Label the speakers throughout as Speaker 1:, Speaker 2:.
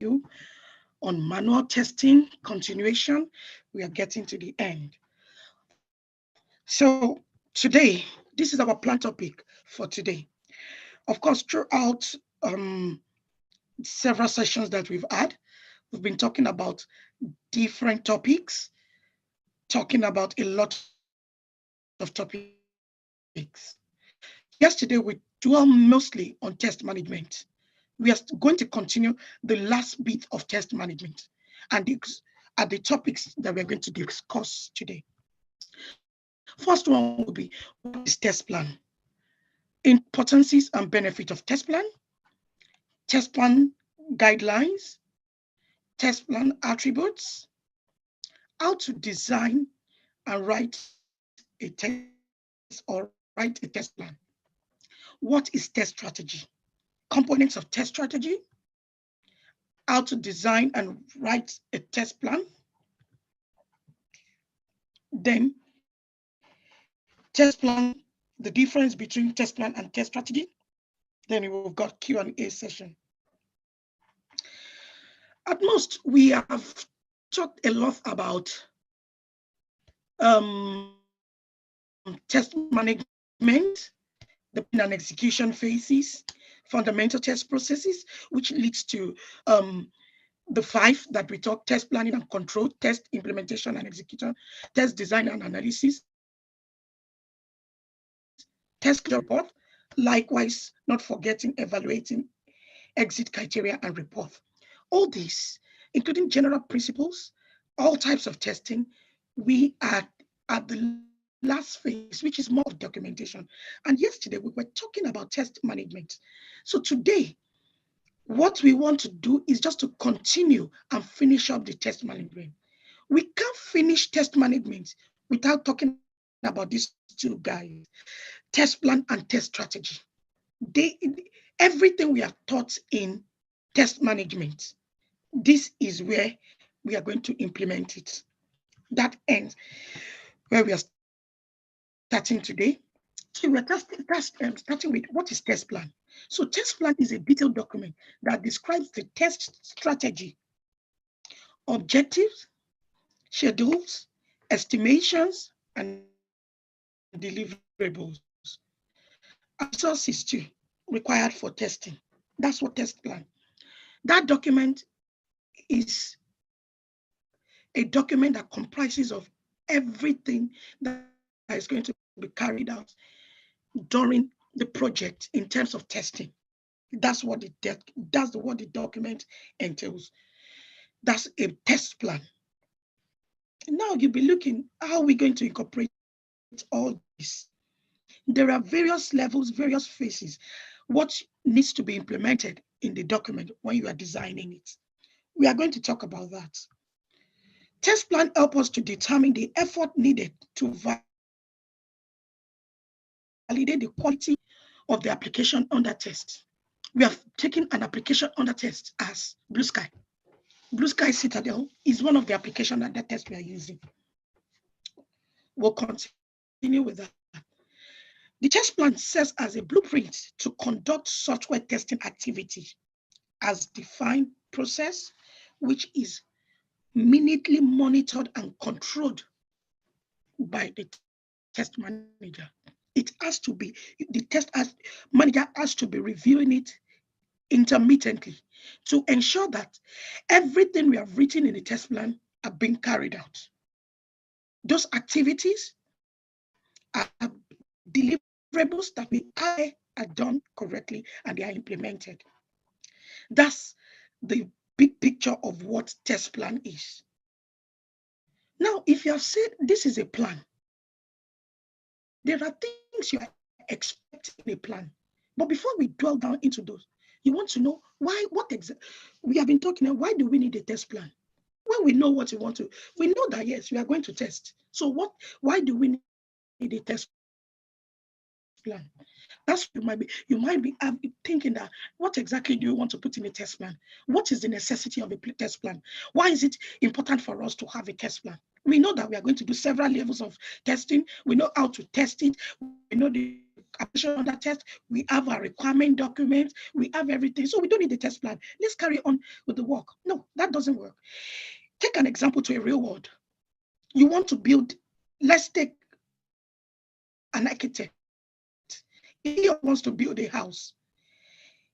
Speaker 1: you on manual testing continuation. We are getting to the end. So today, this is our plan topic for today. Of course, throughout several sessions that we've had, we've been talking about different topics, talking about a lot of topics. Yesterday, we dwell mostly on test management. We are going to continue the last bit of test management and are the topics that we're going to discuss today. First one will be, what is test plan? Importances and benefit of test plan guidelines, test plan attributes, how to design and write a test or write a test plan. What is test strategy? Components of test strategy, how to design and write a test plan. Then test plan, the difference between test plan and test strategy. Then we've got Q&A session. At most, we have talked a lot about test management, the planning and execution phases, fundamental test processes, which leads to the 5 that we talk: test planning and control, test implementation and execution, test design and analysis, test report, likewise, not forgetting evaluating exit criteria and report. All these, including general principles, all types of testing, we are at the last phase, which is more of documentation. And yesterday we were talking about test management. So today, what we want to do is just to continue and finish up the test management. We can't finish test management without talking about these two guys: test plan and test strategy. They, everything we are taught in test management, this is where we are going to implement it. That ends where we are starting today. So we're starting with, what is test plan? So test plan is a detailed document that describes the test strategy, objectives, schedules, estimations, and deliverables, and resources too required for testing. That's what test plan. That document is a document that comprises of everything that is going to be carried out during the project in terms of testing. That's what the document entails. That's a test plan. Now you'll be looking, how are we going to incorporate all this? There are various levels, various phases. What needs to be implemented in the document when you are designing it? We are going to talk about that. Test plan help us to determine the effort needed to validate the quality of the application under test. We have taken an application under test as Blue Sky. Blue Sky Citadel is one of the applications under test we are using. We'll continue with that. The test plan serves as a blueprint to conduct software testing activity as defined process, which is minutely monitored and controlled by the test manager. It has to be, manager has to be reviewing it intermittently to ensure that everything we have written in the test plan are being carried out. Those activities are deliverables that we are done correctly and they are implemented. That's the big picture of what test plan is. Now, if you have said this is a plan, there are things you are expecting in a plan. But before we dwell down into those, you want to know why, we have been talking about, why do we need a test plan? When we know what we want to, we know that yes, we are going to test. So why do we need a test plan? Because That's what you might be thinking that what exactly do you want to put in a test plan? What is the necessity of a test plan? Why is it important for us to have a test plan? We know that we are going to do several levels of testing. We know how to test it. We know the application on that test. We have our requirement documents. We have everything. So we don't need a test plan. Let's carry on with the work. No, that doesn't work. Take an example to a real world. You want to build, let's take an architect. He wants to build a house.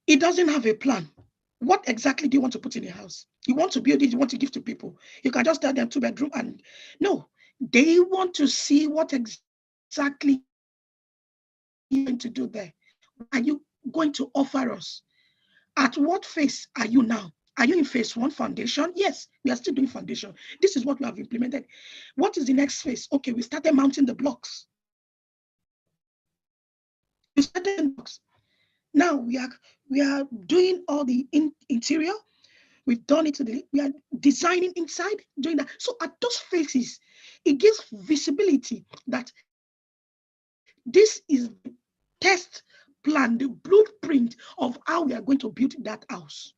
Speaker 1: He doesn't have a plan. What exactly do you want to put in a house? You want to build it, you want to give to people. You can just tell them 2 bedroom and no, they want to see what exactly you're going to do there. What are you going to offer us? At what phase are you now? Are you in phase one foundation? Yes, we are still doing foundation. This is what we have implemented. What is the next phase? Okay, we started mounting the blocks. We started mounting the blocks. Now we are doing all the interior. We've done it to we are designing inside, doing that. So at those phases, it gives visibility that this is the test plan, the blueprint of how we are going to build that house.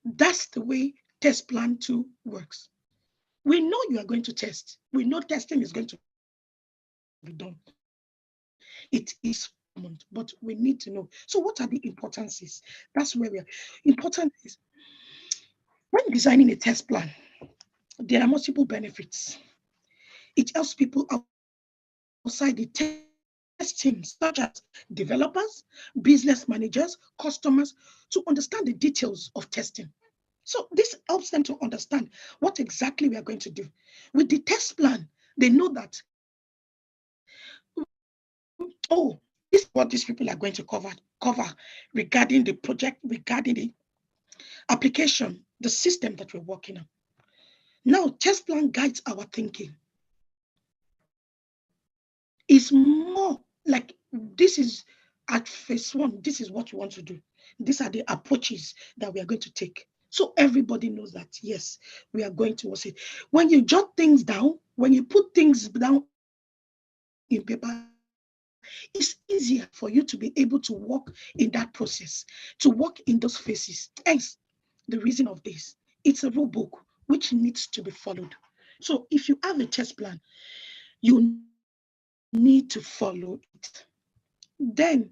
Speaker 1: That's the way test plan 2 works. We know you are going to test. We know testing is going to be done. It is paramount, but we need to know. So what are the importances? That's where we are. Important is when designing a test plan, there are multiple benefits. It helps people outside the test team, such as developers, business managers, customers, to understand the details of testing. So this helps them to understand what exactly we are going to do. With the test plan, they know that, oh, this is what these people are going to cover regarding the project, regarding the application, the system that we're working on. Now, test plan guides our thinking. It's more like this is at phase one, this is what you want to do. These are the approaches that we are going to take. So everybody knows that, yes, we are going towards it. When you jot things down, when you put things down in paper, it's easier for you to be able to walk in that process, to walk in those phases. Hence, the reason of this. It's a rule book which needs to be followed. So if you have a test plan, you need to follow it. Then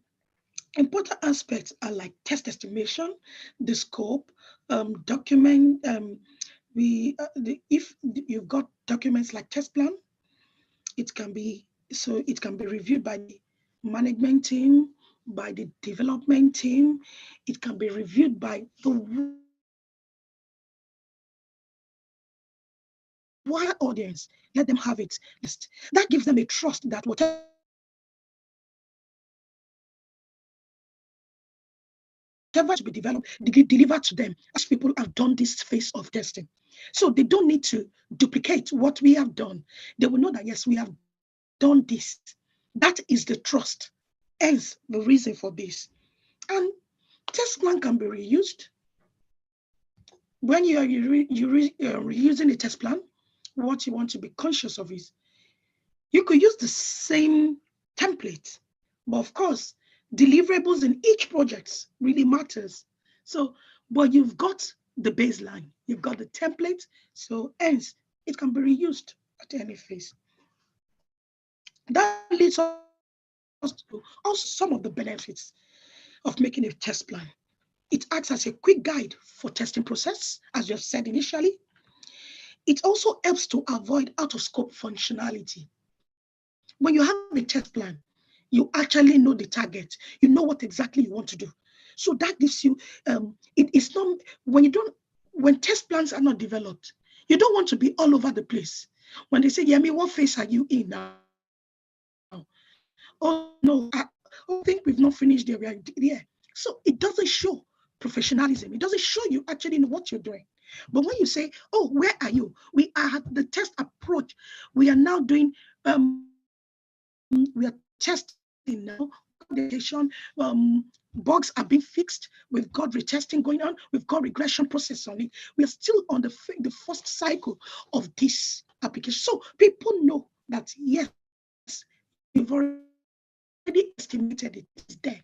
Speaker 1: important aspects are like test estimation, the scope, document. If you've got documents like test plan, it can be reviewed by the management team, by the development team. It can be reviewed by the wider audience. Let them have it list. That gives them a trust that whatever is to be developed, the deliverable is to be delivered to them as people have done this phase of testing. So they don't need to duplicate what we have done. They will know that, yes, we have done this. That is the trust. Hence, the reason for this. And test plan can be reused. When you are reusing a test plan, what you want to be conscious of is you could use the same template, but of course, deliverables in each project really matters. So, but you've got the baseline, you've got the template, so hence it can be reused at any phase. That leads us to also some of the benefits of making a test plan. It acts as a quick guide for testing process, as you have said initially. It also helps to avoid out of scope functionality. When you have a test plan, you actually know the target, you know what exactly you want to do. So that gives you it is not when you don't when test plans are not developed, you don't want to be all over the place. When they say, Yemi, what phase are you in now? Oh no, I think we've not finished there. We are there. So it doesn't show professionalism. It doesn't show you actually know what you're doing. But when you say, oh, where are you? We are at the test approach. We are now doing we are testing now. We've got the application. Bugs are being fixed. We've got retesting going on. We've got regression process on it. We are still on the first cycle of this application. So people know that yes, you've already done this. already estimated it is there.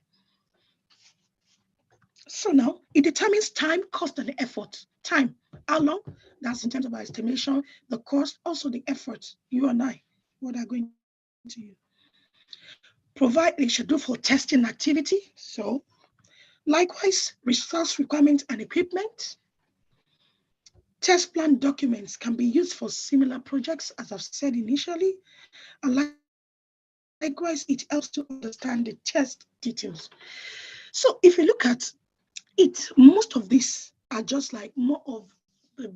Speaker 1: So now it determines time, cost, and effort. Time, how long? That's in terms of our estimation, the cost, also the effort. You and I, what are going to use. Provide a schedule for testing activity. So likewise, resource requirements and equipment. Test plan documents can be used for similar projects, as I've said initially. And likewise, it helps to understand the test details. So if you look at it, most of these are just like more of the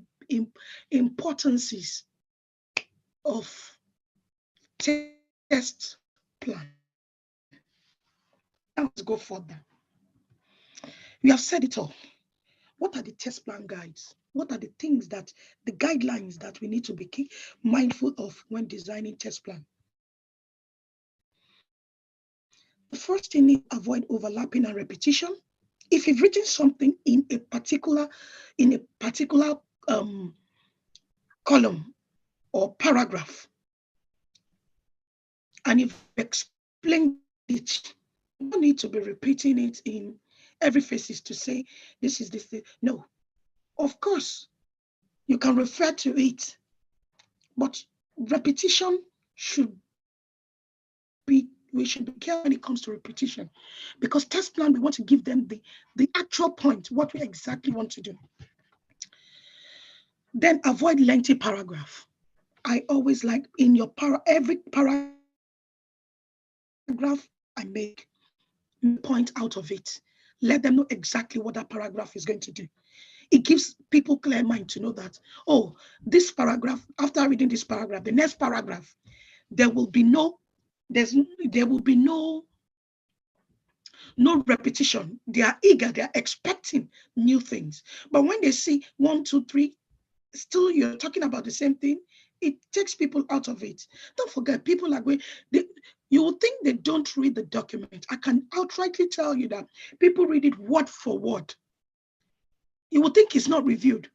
Speaker 1: importances of test plan. Now let's go further. We have said it all. What are the test plan guides? What are the things that, the guidelines that we need to be mindful of when designing test plan? The first thing is avoid overlapping and repetition. If you've written something in a particular column or paragraph, and you've explained it, you don't need to be repeating it in every phases to say this is this thing. No, of course, you can refer to it, but repetition should be, we should be careful when it comes to repetition, because test plan, we want to give them the actual point, what we exactly want to do. Then avoid lengthy paragraph. I always like in your every paragraph I make point out of it. Let them know exactly what that paragraph is going to do. It gives people clear mind to know that, oh, this paragraph, after reading this paragraph, the next paragraph, there will be no repetition. They are eager, they are expecting new things. But when they see 1, 2, 3, still you're talking about the same thing, it takes people out of it. Don't forget, people are going, you will think they don't read the document. I can outrightly tell you that people read it word for word. You will think it's not reviewed.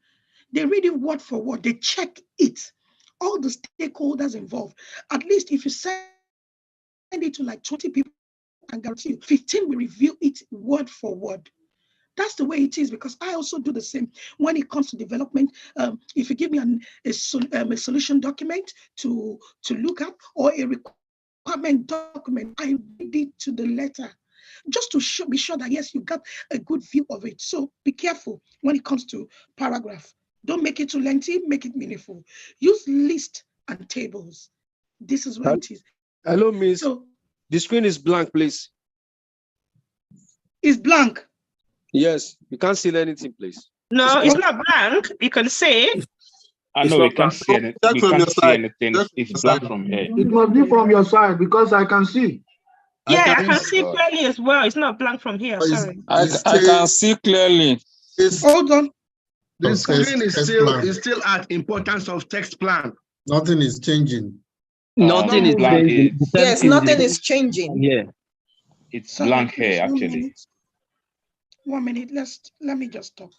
Speaker 1: They read it word for word. They check it. All the stakeholders involved. At least if you send it to like 20 people, I can guarantee you 15 will review it word for word. That's the way it is, because I also do the same when it comes to development. If you give me a solution document to look at, or a requirement document, I read it to the letter, just to be sure that, yes, you got a good view of it. So be careful when it comes to paragraph. Don't make it too lengthy, make it meaningful. Use list and tables. This is where it is.
Speaker 2: Hello, Miss. So, the screen is blank, please.
Speaker 1: It's blank.
Speaker 2: Yes, you can't see anything, please.
Speaker 3: No, it's not blank. You can see.
Speaker 4: I know we can't see anything. We can't see anything. It's black from here.
Speaker 5: It must be from your side, because I can see.
Speaker 3: Yeah, I can see clearly as well. It's not blank from here. Sorry.
Speaker 4: I can see clearly.
Speaker 1: Hold on.
Speaker 5: The screen is still at importance of text plan.
Speaker 6: Nothing is changing.
Speaker 7: Nothing is changing.
Speaker 8: Yes, nothing is changing.
Speaker 7: Yeah.
Speaker 4: It's blank here, actually.
Speaker 1: 1 minute. Let me just stop.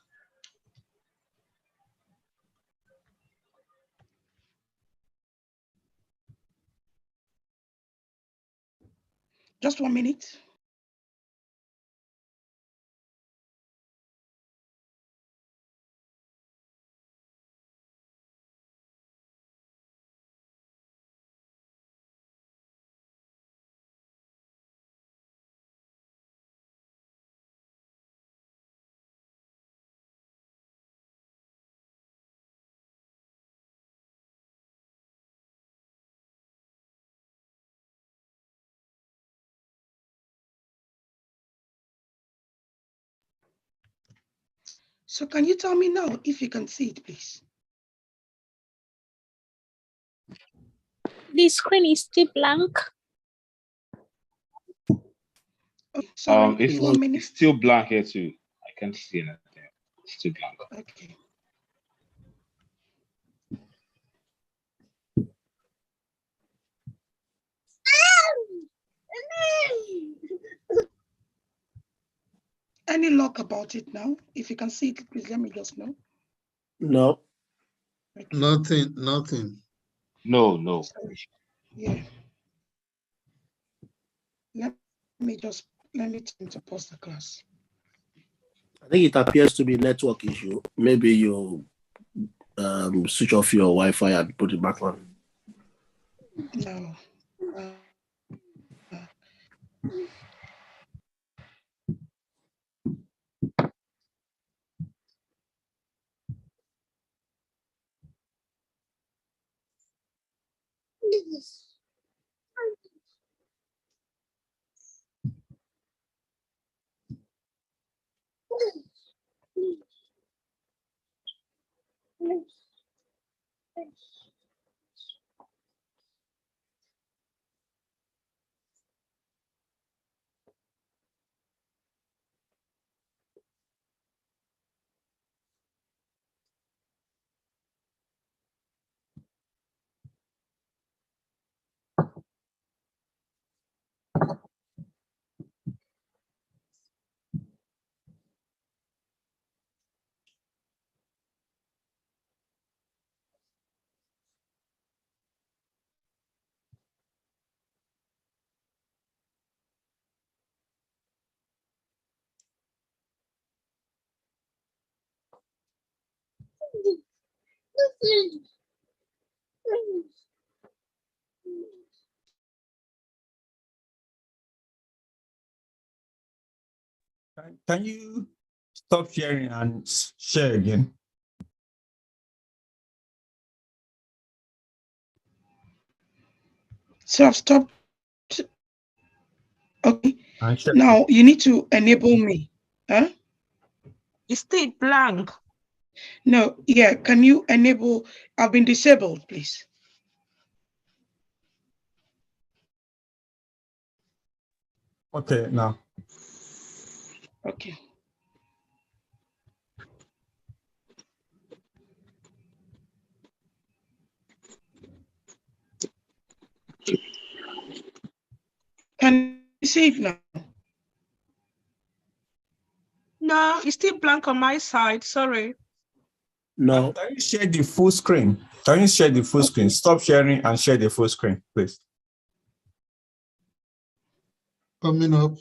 Speaker 1: Just 1 minute. So can you tell me now if you can see it, please?
Speaker 9: The screen is still blank.
Speaker 1: Okay, sorry,
Speaker 4: it's still blank here too. I can't see anything. It's still blank.
Speaker 1: Okay. Any luck about it now? If you can see it, please let me just know.
Speaker 6: No. Okay. Nothing.
Speaker 4: No.
Speaker 1: Sorry. Yeah. let me turn to pause the class.
Speaker 6: I think it appears to be a network issue. Maybe you switch off your Wi-Fi and put it back on.
Speaker 1: No.
Speaker 9: Can you stop sharing and share again?
Speaker 1: So I've stopped. Okay. Now you need to enable me. Huh?
Speaker 3: It's still blank.
Speaker 1: No, yeah. Can you enable? I've been disabled, please.
Speaker 9: Okay, now.
Speaker 1: Okay. Can you see it now?
Speaker 3: No, it's still blank on my side. Sorry.
Speaker 6: No.
Speaker 9: Can you share the full screen? Can you share the full screen? Stop sharing and share the full screen, please.
Speaker 6: Coming up.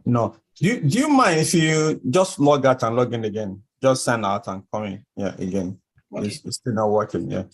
Speaker 9: No. Do you mind if you just log out and log in again? Just sign out and come in. Yeah, again.
Speaker 1: Okay.
Speaker 9: It's still not working. Yeah.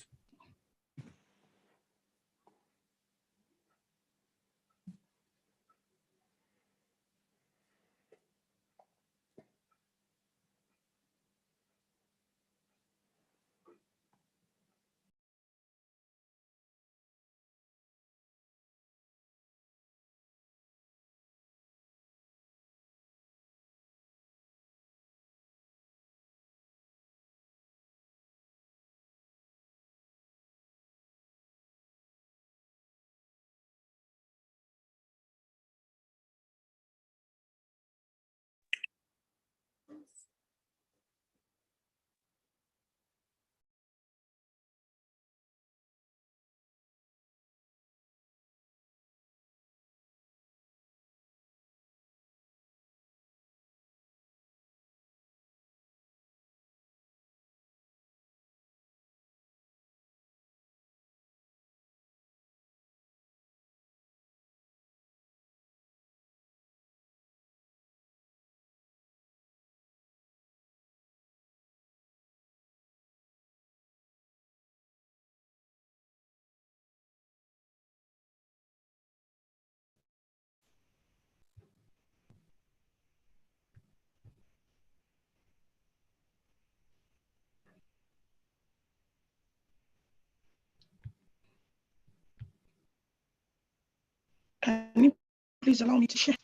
Speaker 1: Can you please allow me to share?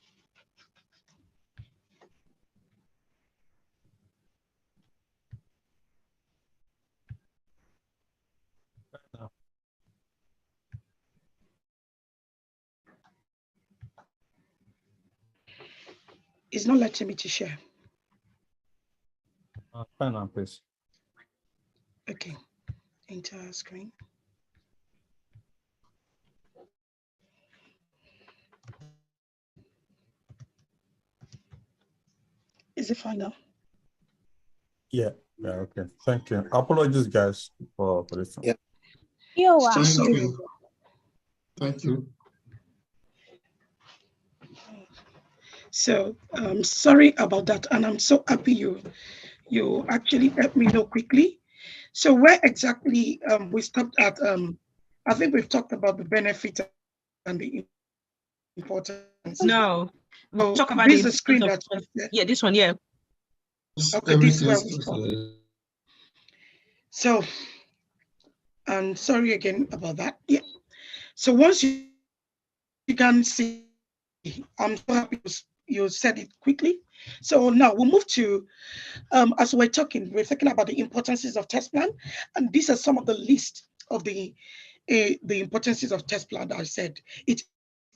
Speaker 1: It's not letting me to share.
Speaker 9: Turn on, please.
Speaker 1: Okay. Entire screen. Is it fine now?
Speaker 9: Yeah, okay. Thank you. Apologies, guys, for this.
Speaker 6: Yeah.
Speaker 10: You're
Speaker 1: So
Speaker 10: welcome.
Speaker 1: sorry.
Speaker 5: Thank you.
Speaker 1: So sorry about that, and I'm so happy you actually helped me know quickly. So where exactly we stopped at? I think we've talked about the benefit and the importance.
Speaker 3: No, we'll talk about
Speaker 1: this
Speaker 3: the
Speaker 1: is the screen
Speaker 3: importance
Speaker 1: that.
Speaker 3: of, yeah, this one, yeah.
Speaker 1: Okay, this is where we stop. So, and sorry again about that. Yeah. So once you can see, I'm so happy you said it quickly. So now we'll move to, as we're talking about the importances of test plan, and these are some of the list of the importances of test plan that I said. It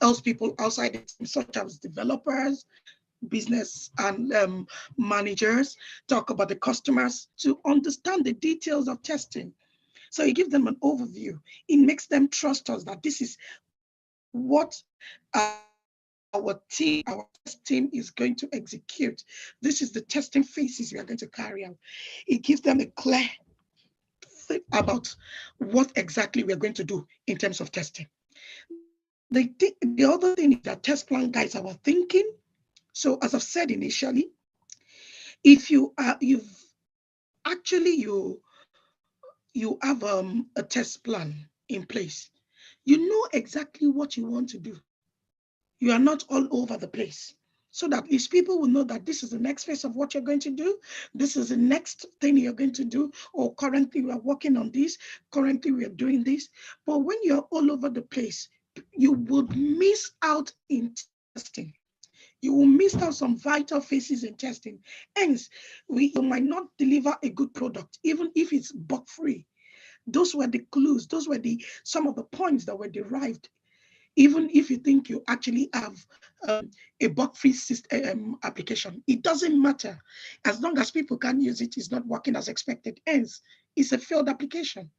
Speaker 1: helps people outside the team, such as developers, business and managers, talk about the customers to understand the details of testing. So it gives them an overview. It makes them trust us that this is what our test team is going to execute. This is the testing phases we are going to carry out. It gives them a clear thing about what exactly we are going to do in terms of testing. The other thing is that test plan guides our thinking. So as I've said initially, if you have a test plan in place, you know exactly what you want to do. You are not all over the place. So that these people will know that this is the next phase of what you're going to do. This is the next thing you're going to do. Or currently we are working on this. Currently we are doing this. But when you're all over the place, you would miss out in testing. You will miss out some vital phases in testing. Hence, you might not deliver a good product, even if it's bug-free. Those were the clues. Those were some of the points that were derived. Even if you think you actually have a bug-free application, it doesn't matter. As long as people can't use it, it's not working as expected. Hence, it's a failed application.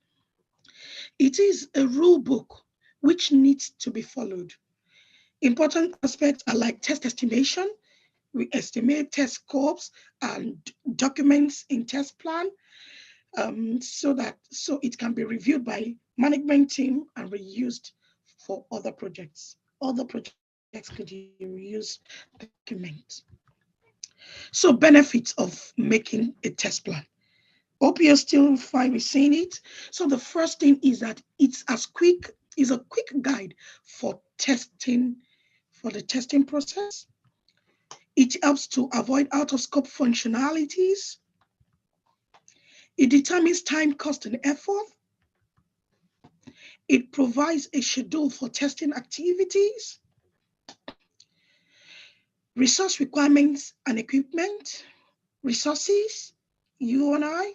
Speaker 1: It is a rule book which needs to be followed. Important aspects are like test estimation. We estimate test scopes and documents in test plan so it can be reviewed by management team and reused for other projects. Other projects could reuse documents. So benefits of making a test plan. Hope you're still fine with seeing it. So the first thing is that it's a quick guide for testing, for the testing process. It helps to avoid out-of-scope functionalities. It determines time, cost, and effort. It provides a schedule for testing activities, resource requirements and equipment, resources, you and I,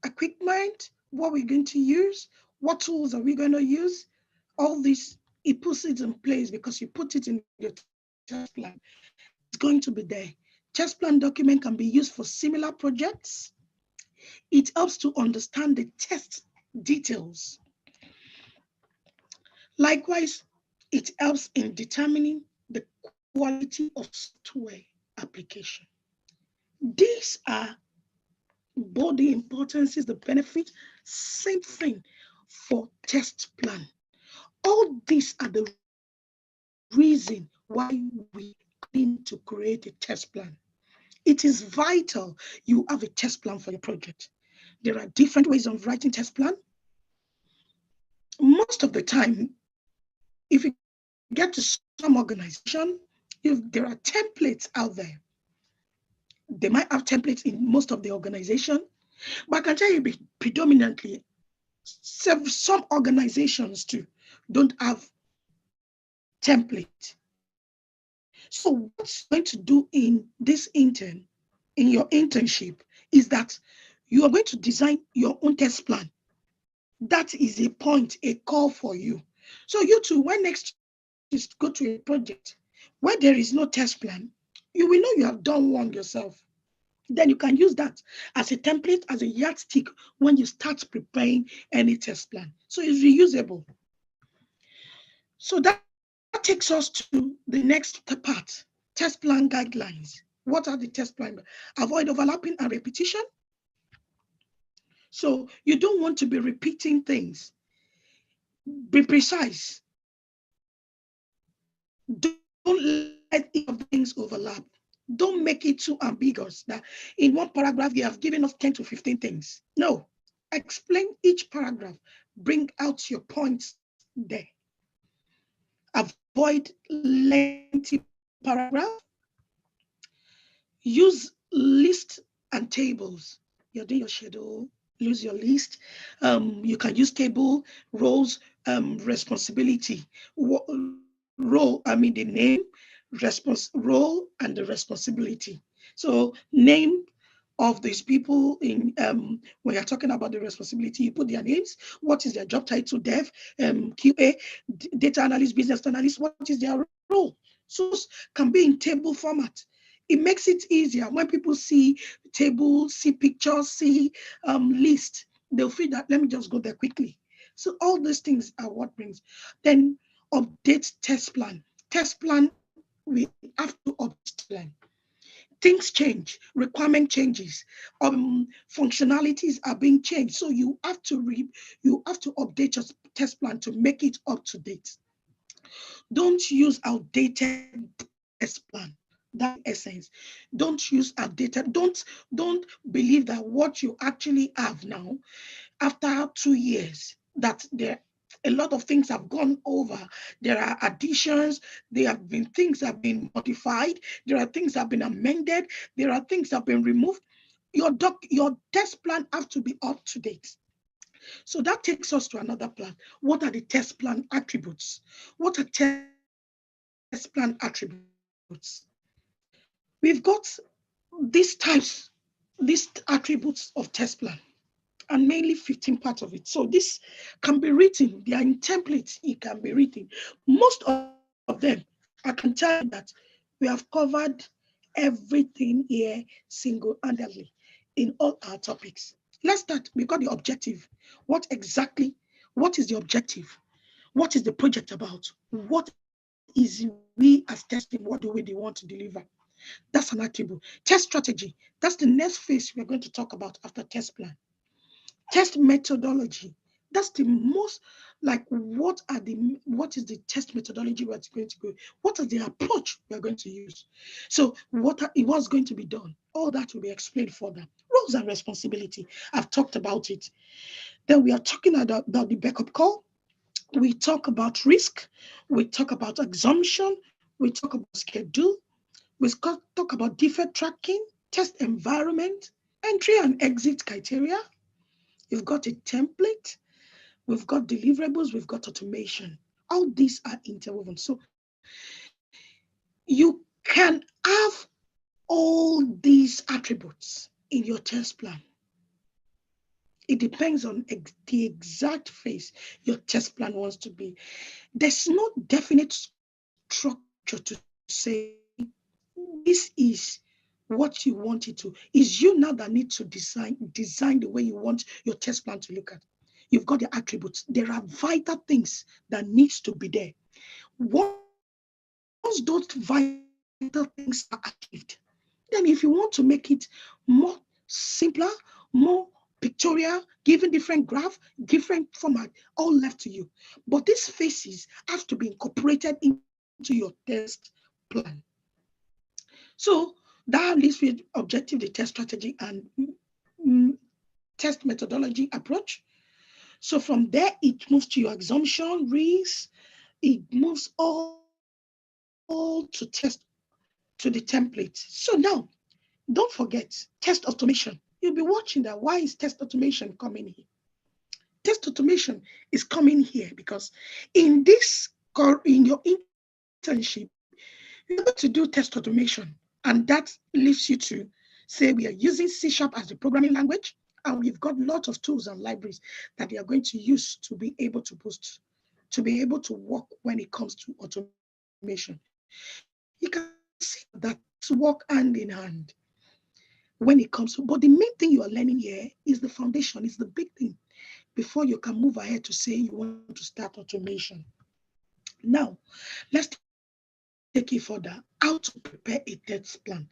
Speaker 1: equipment, what we're going to use, what tools are we going to use, all this, it puts it in place because you put it in your test plan. It's going to be there. Test plan document can be used for similar projects. It helps to understand the test details. Likewise, it helps in determining the quality of software application. These are both the importances, the benefit, same thing for test plan. All these are the reason why we need to create a test plan. It is vital you have a test plan for your project. There are different ways of writing test plan. Most of the time, if you get to some organization, there are templates out there. They might have templates in most of the organization, but I can tell you predominantly, some organizations too don't have template. So what you're going to do in your internship is that you are going to design your own test plan. That is a call for you. So you too, when next you go to a project where there is no test plan, you will know you have done one yourself. Then you can use that as a template, as a yardstick when you start preparing any test plan. So it's reusable. So that takes us to the next part, test plan guidelines. What are the test plan? Avoid overlapping and repetition. So you don't want to be repeating things. Be precise. Don't let each of the things overlap. Don't make it too ambiguous that in one paragraph you have given us 10 to 15 things. No, explain each paragraph. Bring out your points there. Avoid lengthy paragraph. Use lists and tables. You're doing your schedule, use your list. You can use table, roles, responsibility. The name, role, and the responsibility. So name of these people in when you're talking about the responsibility, you put their names. What is their job title? Dev, QA, data analyst, business analyst. What is their role? So can be in table format. It makes it easier when people see table, see pictures, see list. They'll feel that, let me just go there quickly. So all these things are what brings. Then update test plan. Test plan, we have to update plan. Things change, requirement changes, functionalities are being changed. So you have to update your test plan to make it up to date. Don't use outdated test plan. That essence. Don't use outdated. Don't believe that what you actually have now, after 2 years, that a lot of things have gone over. There are additions. There have been things that have been modified. There are things that have been amended. There are things that have been removed. Your test plan have to be up to date. So that takes us to another plan. What are the test plan attributes? What are test plan attributes? We've got these attributes of test plan, and mainly 15 parts of it. So this can be written, they are in templates, it can be written. Most of them, I can tell you that we have covered everything here single-handedly in all our topics. Let's start. We got the objective. What is the objective? What is the project about? What is we as testing, what do we want to deliver? That's an attribute. Test strategy, that's the next phase we're going to talk about after test plan. Test methodology, that's the most, like, what is the test methodology we're going to go? What is the approach we're going to use? So what's going to be done? All that will be explained further. Roles and responsibility, I've talked about it. Then we are talking about the backup call. We talk about risk. We talk about assumption. We talk about schedule. We talk about defect tracking, test environment, entry and exit criteria. You've got a template. We've got deliverables. We've got automation. All these are interwoven. So you can have all these attributes in your test plan. It depends on the exact phase your test plan wants to be. There's no definite structure to say this is what you want it to. It's you now that need to design the way you want your test plan to look at. You've got the attributes. There are vital things that needs to be there. Once those vital things are achieved, then if you want to make it more simpler, more pictorial, given different graph, different format, all left to you. But these phases have to be incorporated into your test plan. So that leads with objective, the test strategy, and test methodology approach. So from there, it moves to your assumption, risk. It moves all to test, to the template. So now, don't forget test automation. You'll be watching that. Why is test automation coming here? Test automation is coming here because in your internship, you're going to do test automation. And that leads you to say we are using C# as the programming language, and we've got lots of tools and libraries that they are going to use to be able to boost, to be able to work when it comes to automation. You can see that work hand in hand when it comes to, but the main thing you are learning here is the foundation, is the big thing before you can move ahead to say you want to start automation. Now, let's take it further. how to prepare a test plan.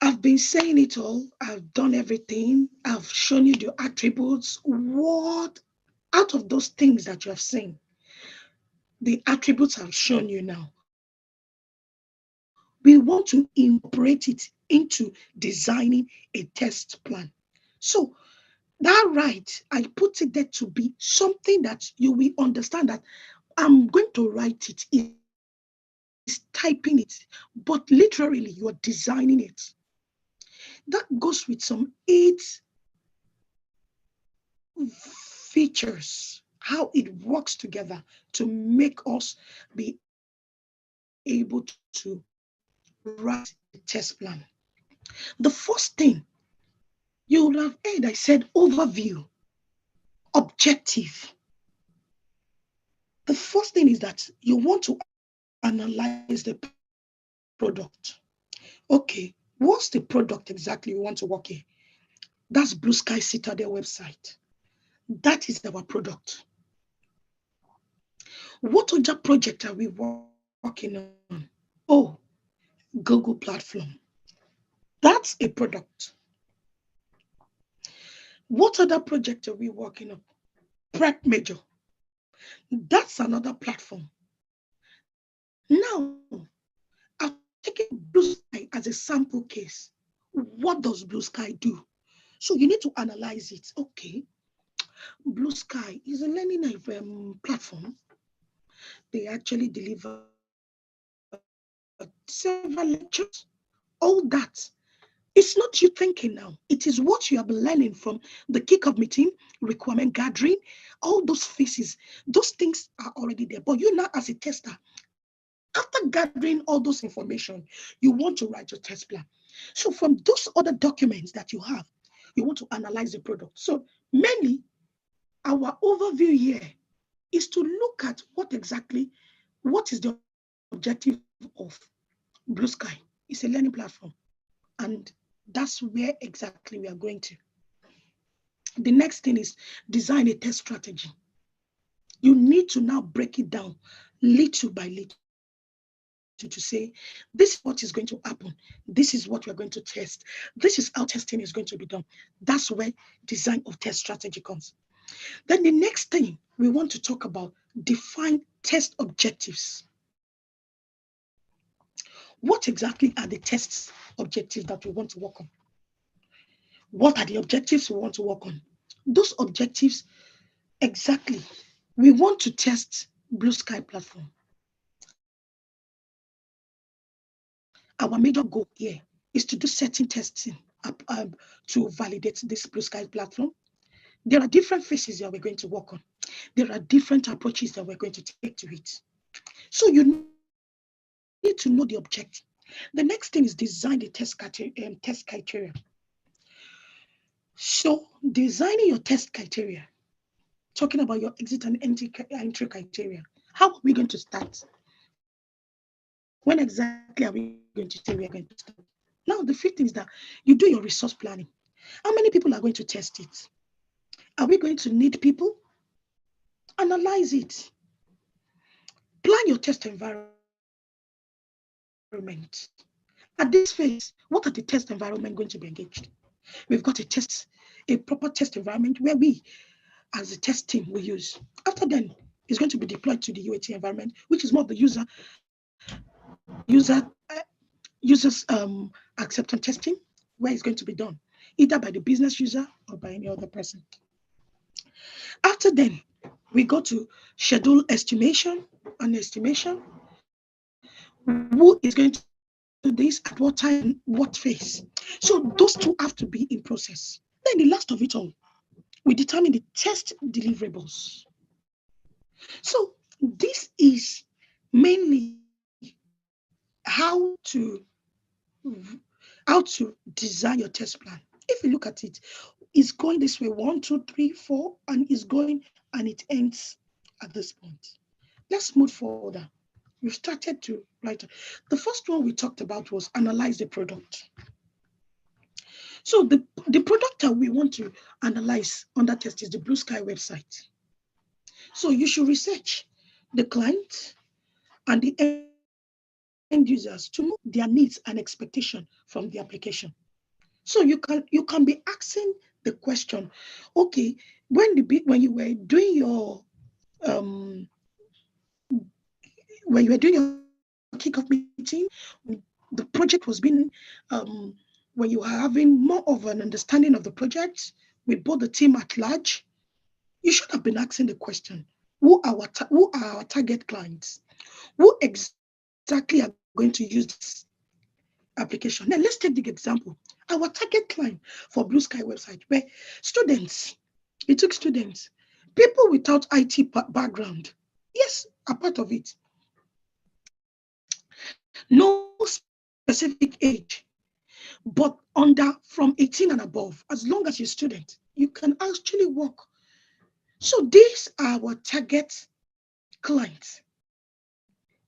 Speaker 1: I've been saying it all. I've done everything. I've shown you the attributes. What out of those things that you have seen, the attributes I've shown you now, we want to incorporate it into designing a test plan. So that right, I put it there to be something that you will understand that I'm going to write it. It's typing it, but literally you are designing it. That goes with some 8 features, how it works together to make us be able to write a test plan. The first thing you will have heard, I said overview, objective. The first thing is that you want to analyze the product. Okay, what's the product exactly you want to work here? That's Blue Sky Citadel website. That is our product. What other project are we working on? Oh, Google platform. That's a product. What other project are we working on? Prep Major. That's another platform. Now, I've taken Blue Sky as a sample case. What does Blue Sky do? So you need to analyze it. Okay, Blue Sky is a learning platform. They actually deliver several lectures. All that. It's not you thinking now. It is what you have been learning from the kickoff meeting, requirement gathering, all those phases. Those things are already there. But you now, as a tester, after gathering all those information, you want to write your test plan. So from those other documents that you have, you want to analyze the product. So mainly, our overview here is to look at what is the objective of Blue Sky. It's a learning platform. And that's where exactly we are going to. The next thing is design a test strategy. You need to now break it down little by little to say, this is what is going to happen. This is what we're going to test. This is how testing is going to be done. That's where design of test strategy comes. Then the next thing we want to talk about, define test objectives. What exactly are the test objectives that we want to work on? What are the objectives we want to work on? Those objectives, exactly. We want to test Blue Sky platform. Our major goal here is to do certain testing to validate this Blue Sky platform. There are different phases that we're going to work on. There are different approaches that we're going to take to it. So you need to know the objective. The next thing is design the test criteria. So designing your test criteria, talking about your exit and entry criteria. How are we going to start? When exactly are we going to say we are going to start? Now, the fifth thing is that you do your resource planning. How many people are going to test it? Are we going to need people? Analyze it. Plan your test environment. At this phase, what are the test environment going to be engaged? We've got a proper test environment where we, as a test team, we use. After then, it's going to be deployed to the UAT environment, which is more of the users acceptance testing, where it's going to be done, either by the business user or by any other person. After then, we go to schedule estimation and estimation. Who is going to do this at what time, what phase? So those two have to be in process. Then the last of it all, we determine the test deliverables. So this is mainly how to design your test plan. If you look at it, it's going this way, 1, 2, 3, 4, and it's going and it ends at this point. Let's move forward. We've started to write. The first one we talked about was analyze the product. So the product that we want to analyze on that test is the Blue Sky website. So you should research the client and the end users to know their needs and expectation from the application. So you can be asking the question, okay, when you were doing your kickoff meeting, the project was being when you are having more of an understanding of the project with both the team at large, you should have been asking the question, who are our target clients? Who exactly are going to use this application? Now let's take the example. Our target client for Blue Sky website were students. It took students, people without IT background. Yes, a part of it. No specific age, but from 18 and above, as long as you're a student, you can actually work. So these are our target clients.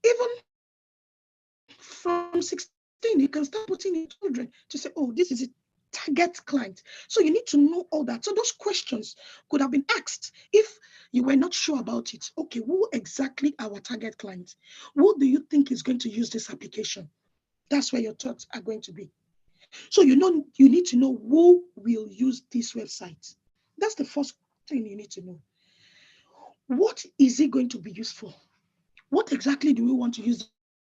Speaker 1: Even from 16, you can start putting in children to say, oh, this is a target client. So you need to know all that. So those questions could have been asked if you were not sure about it. Okay, who exactly our target client? Who do you think is going to use this application? That's where your thoughts are going to be. So you need to know who will use this website. That's the first thing you need to know. What is it going to be used for? What exactly do we want to use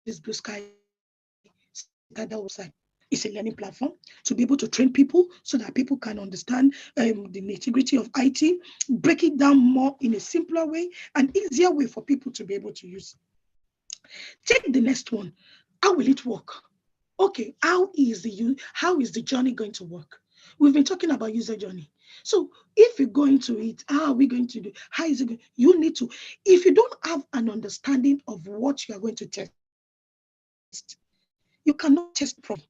Speaker 1: this Blue Sky Citadel website? It's a learning platform to be able to train people so that people can understand the nitty-gritty of IT, break it down more in a simpler way, an easier way for people to be able to use. Take the next one. How will it work? Okay, how is the journey going to work? We've been talking about user journey. So if you go into it, how are we going to do? How is it going? You need to, if you don't have an understanding of what you are going to test, you cannot test properly.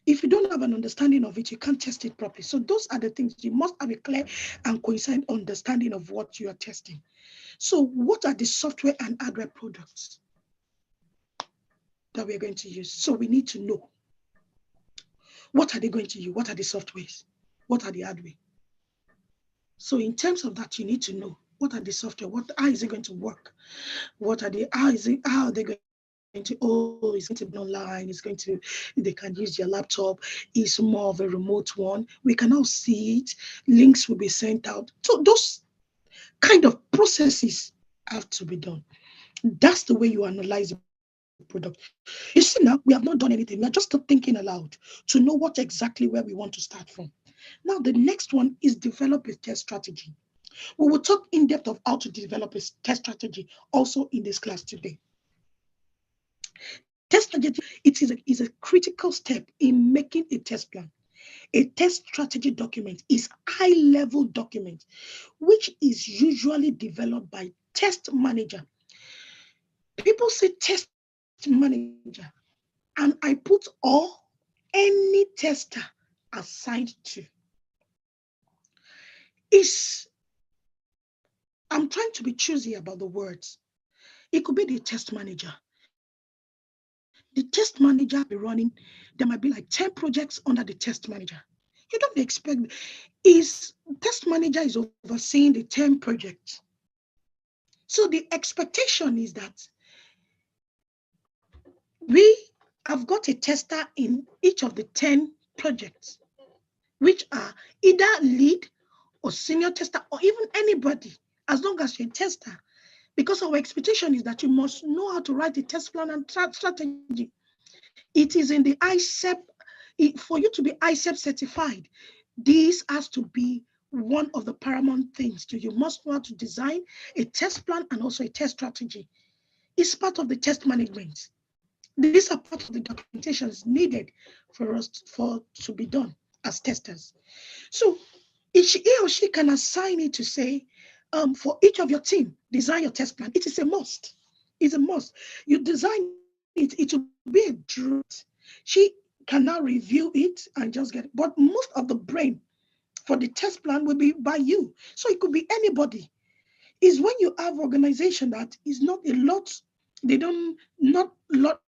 Speaker 1: If you don't have an understanding of it, you can't test it properly. So those are the things. You must have a clear and coincident understanding of what you are testing. So what are the software and hardware products that we're going to use? So we need to know. What are they going to use? What are the softwares? What are the hardware? So in terms of that, you need to know what are the software, how is it going to work? How are they going to, it's going to be online, they can use their laptop, it's more of a remote one. We can now see it, links will be sent out. So those kind of processes have to be done. That's the way you analyze the product. You see now, we have not done anything. We are just thinking aloud to know what exactly where we want to start from. Now, the next one is develop a test strategy. We will talk in depth of how to develop a test strategy also in this class today. Test strategy, it is a critical step in making a test plan. A test strategy document is high-level document, which is usually developed by test manager. People say test manager, and I put any tester assigned to. I'm trying to be choosy about the words. It could be the test manager. The test manager be running, there might be like 10 projects under the test manager. You don't expect, test manager is overseeing the 10 projects. So the expectation is that we have got a tester in each of the 10 projects, which are either lead or senior tester or even anybody, as long as you're a tester. Because our expectation is that you must know how to write a test plan and strategy. It is in the ICEP, for you to be ICEP certified, this has to be one of the paramount things. You must know how to design a test plan and also a test strategy. It's part of the test management. These are part of the documentations needed for us to be done as testers. So he or she can assign it to say, for each of your team, design your test plan. It is a must. It's a must. You design it, it will be a draft. She can now review it and just get it. But most of the brain for the test plan will be by you. So it could be anybody. Is when you have organization that is not a lot, not a lot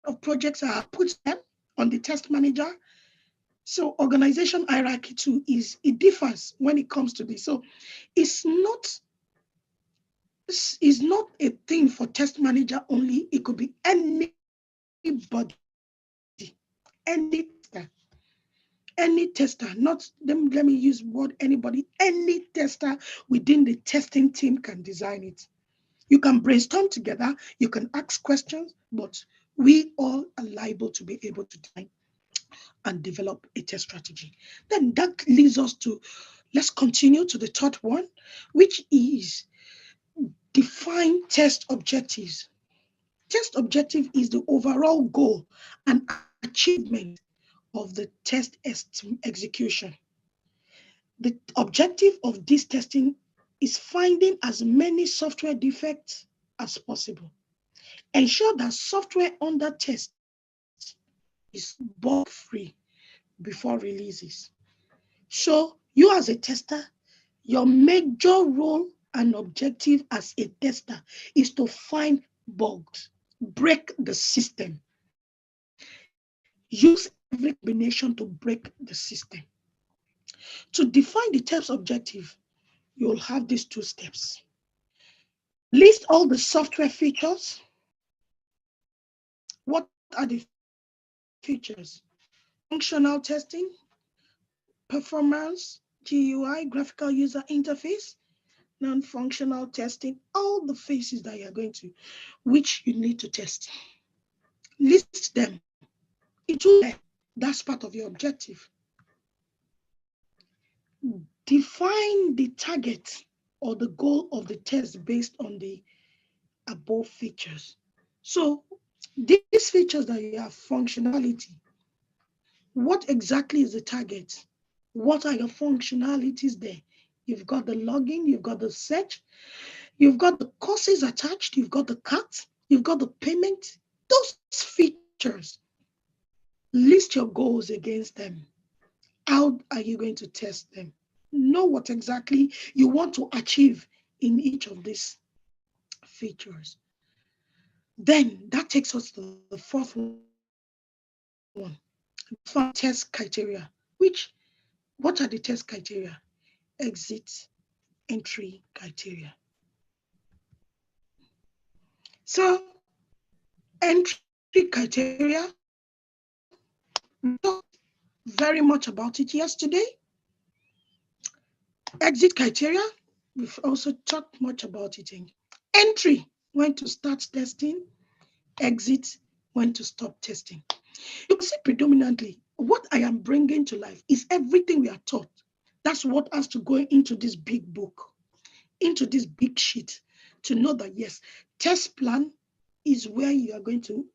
Speaker 1: of projects are put them on the test manager. So organization hierarchy too it differs when it comes to this. So it's not a thing for test manager only. It could be anybody anybody, any tester, not let me use word anybody, any tester within the testing team can design it. You can brainstorm together, you can ask questions, but we all are liable to be able to design and develop a test strategy. Then that leads us to, let's continue to the third one, which is define test objectives. Test objective is the overall goal and achievement of the test execution. The objective of this testing is finding as many software defects as possible. Ensure that software under test is bug-free before releases. So you as a tester, your major role and objective as a tester is to find bugs, break the system. Use every combination to break the system. To define the test objective, you'll have these 2 steps. List all the software features. What are the features? Functional testing, performance, GUI, graphical user interface, non-functional testing, all the phases that you're going to, which you need to test. List them. That's part of your objective. Define the target or the goal of the test based on the above features. So these features that you have, functionality, what exactly is the target? What are your functionalities there? You've got the login, you've got the search, you've got the courses attached, you've got the cards, you've got the payment. Those features, list your goals against them. How are you going to test them? Know what exactly you want to achieve in each of these features. Then that takes us to the fourth one, test criteria. What are the test criteria? Exit, entry criteria. So entry criteria, we talked very much about it yesterday. Exit criteria, we've also talked much about it. Entry, when to start testing. Exit, when to stop testing. You can see predominantly what I am bringing to life is everything we are taught. That's what has to go into this big book, into this big sheet, to know that yes, test plan is where you are going to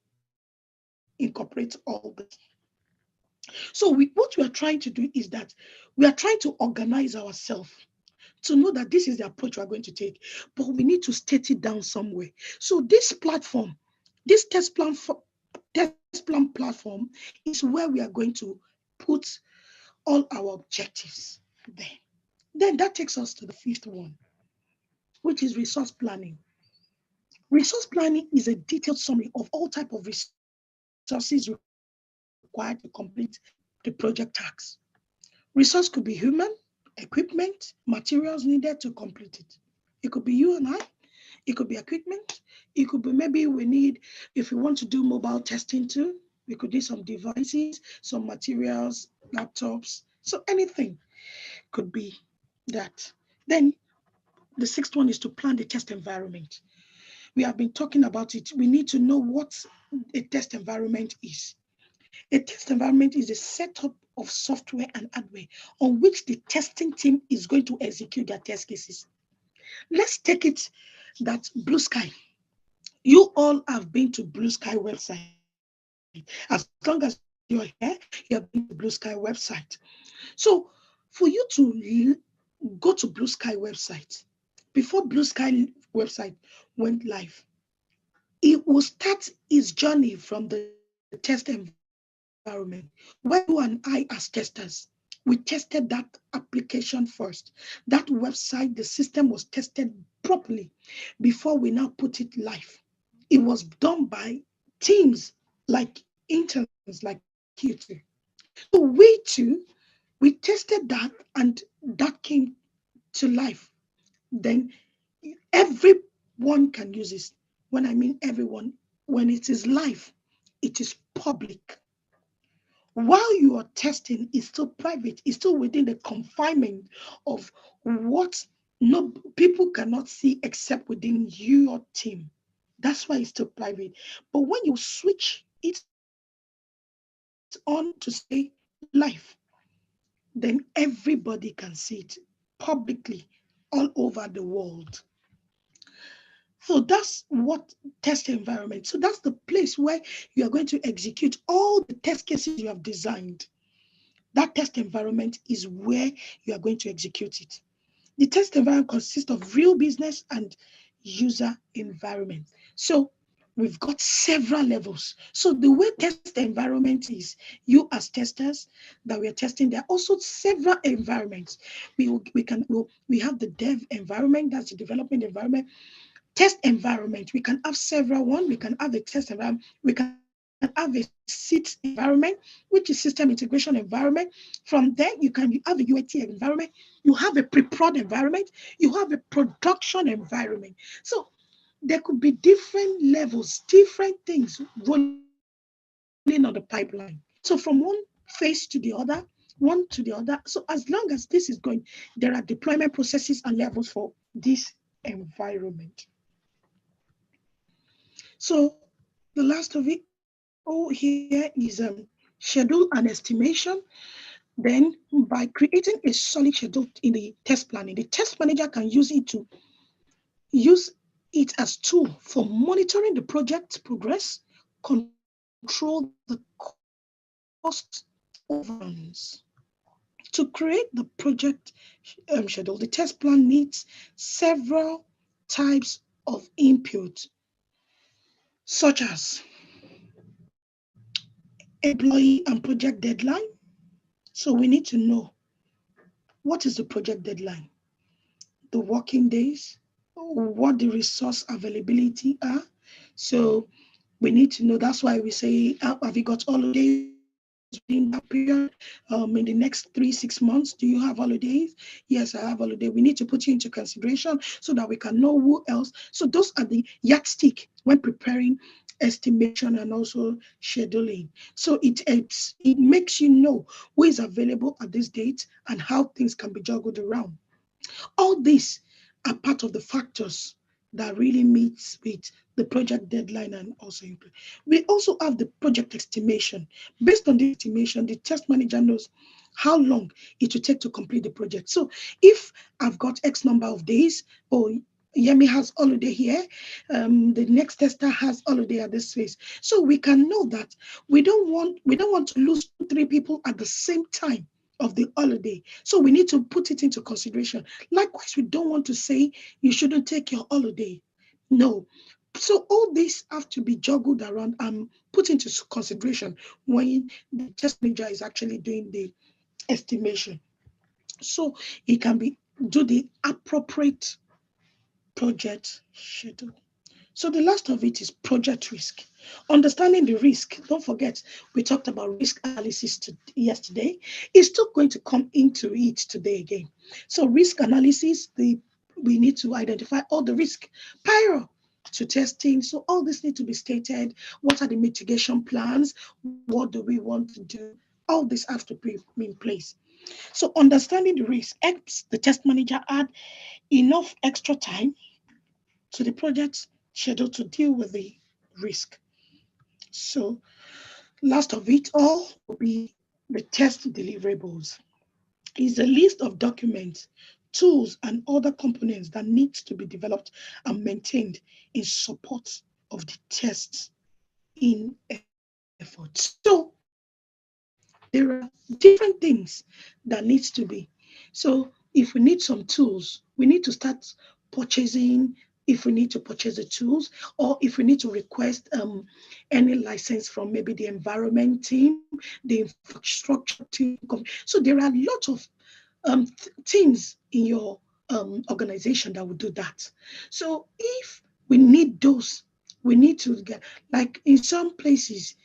Speaker 1: incorporate all this. So what we are trying to do is that we are trying to organize ourselves to know that this is the approach we are going to take, but we need to state it down somewhere. So this platform, this test plan platform is where we are going to put all our objectives there. Then that takes us to the fifth one, which is resource planning. Resource planning is a detailed summary of all types of resources required to complete the project tasks. Resource could be human, equipment, materials needed to complete it. It could be you and I. It could be equipment. It could be maybe we need, if we want to do mobile testing too, we could need some devices, some materials, laptops. So anything could be that. Then the sixth one is to plan the test environment. We have been talking about it. We need to know what a test environment is. A test environment is a setup of software and hardware on which the testing team is going to execute their test cases. Let's take it that Blue Sky. You all have been to Blue Sky website. As long as you're here, you have been to Blue Sky website. So for you to go to Blue Sky website, before Blue Sky website went live, it will start its journey from the test environment, where you and I as testers, we tested that application first. That website, the system was tested properly before we now put it live. It was done by teams like interns like you two. So we too, we tested that and that came to life. Then everyone can use it. When I mean everyone, when it is live, it is public. While you are testing, it's still private, it's still within the confinement of what no people cannot see except within your team. That's why it's still private. But when you switch it on to say live, then everybody can see it publicly all over the world. So that's what test environment. So that's the place where you are going to execute all the test cases you have designed. That test environment is where you are going to execute it. The test environment consists of real business and user environment. So we've got several levels. So the way test environment is, you as testers that we are testing, there are also several environments. We have the dev environment, that's the development environment. Test environment, we can have several one. We can have a test environment. We can have a SIT environment, which is system integration environment. From there, you can have a UAT environment. You have a pre-prod environment. You have a production environment. So there could be different levels, different things rolling on the pipeline. So from one phase to the other, one to the other. So as long as this is going, there are deployment processes and levels for this environment. So the last of it all here is schedule and estimation. Then by creating a solid schedule in the test planning, the test manager can use it as tool for monitoring the project progress, control the cost overruns. To create the project schedule, the test plan needs several types of input, such as employee and project deadline. So we need to know what is the project deadline, the working days, what the resource availability are. So we need to know. That's why we say, have you got holidays in that period? In the next 3-6 months, do you have holidays? Yes, I have holiday. We need to put you into consideration so that we can know who else. So those are the yardstick when preparing estimation and also scheduling. So it makes you know who is available at this date and how things can be juggled around. All these are part of the factors that really meets with the project deadline and also we also have the project estimation. Based on the estimation, the test manager knows how long it will take to complete the project. So if I've got X number of days, or Yemi has holiday here, the next tester has holiday at this phase. So we can know that we don't want to lose 3 people at the same time of the holiday. So we need to put it into consideration. Likewise, we don't want to say you shouldn't take your holiday. No. So all these have to be juggled around and put into consideration when the test manager is actually doing the estimation. So it can do the appropriate project schedule. So the last of it is project risk. Understanding the risk, don't forget, we talked about risk analysis yesterday. It's still going to come into it today again. So risk analysis, we need to identify all the risk prior to testing. So all this need to be stated. What are the mitigation plans? What do we want to do? All this has to be in place. So understanding the risk helps the test manager add enough extra time to the project schedule to deal with the risk. So last of it all will be the test deliverables. It's a list of documents, tools, and other components that need to be developed and maintained in support of the tests in effort. So there are different things that needs to be. So if we need some tools, we need to start purchasing. If we need to purchase the tools, or if we need to request any license from maybe the environment team, the infrastructure team. So there are a lot of teams in your organization that will do that. So if we need those, we need to get, like in some places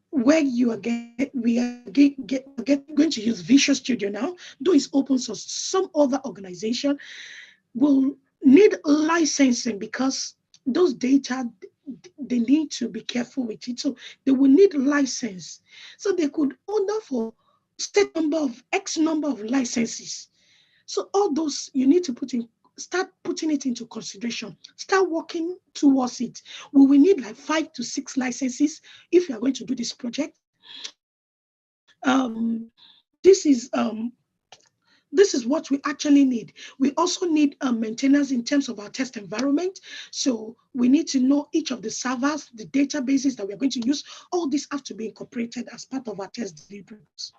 Speaker 1: where we are going to use Visual Studio now, though it's open source, some other organization will need licensing because those data, they need to be careful with it. So they will need license. So they could order for X number of licenses. So all those you need to start putting it into consideration. Start working towards it. We will need like 5 to 6 licenses if you are going to do this project. This is what we actually need. We also need maintenance in terms of our test environment. So we need to know each of the servers, the databases that we're going to use. All these have to be incorporated as part of our test deliverables.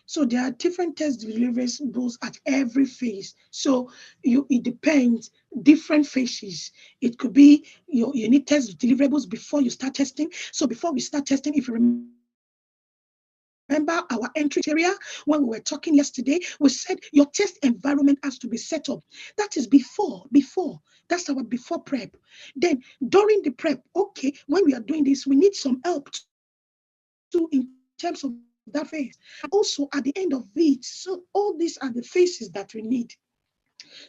Speaker 1: So there are different test deliverables at every phase. So it depends, different phases. It could be you need test deliverables before you start testing. So before we start testing, if you remember our entry area when we were talking yesterday, we said your test environment has to be set up. That is before. That's our before prep. Then during the prep, okay, when we are doing this, we need some help too in terms of that phase. And also at the end of it, so all these are the phases that we need.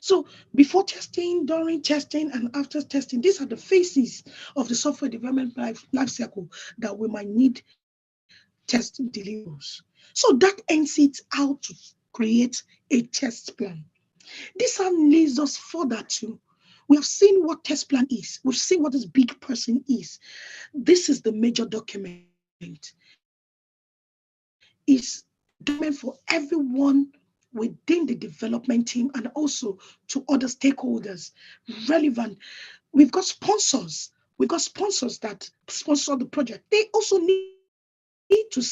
Speaker 1: So before testing, during testing, and after testing, these are the phases of the software development life cycle that we might need test deliverables. So that ends it out to create a test plan. This leads us further to, we have seen what test plan is. We've seen what this big person is. This is the major document. It's a document for everyone within the development team and also to other stakeholders relevant. We've got sponsors. We've got sponsors that sponsor the project. They also need to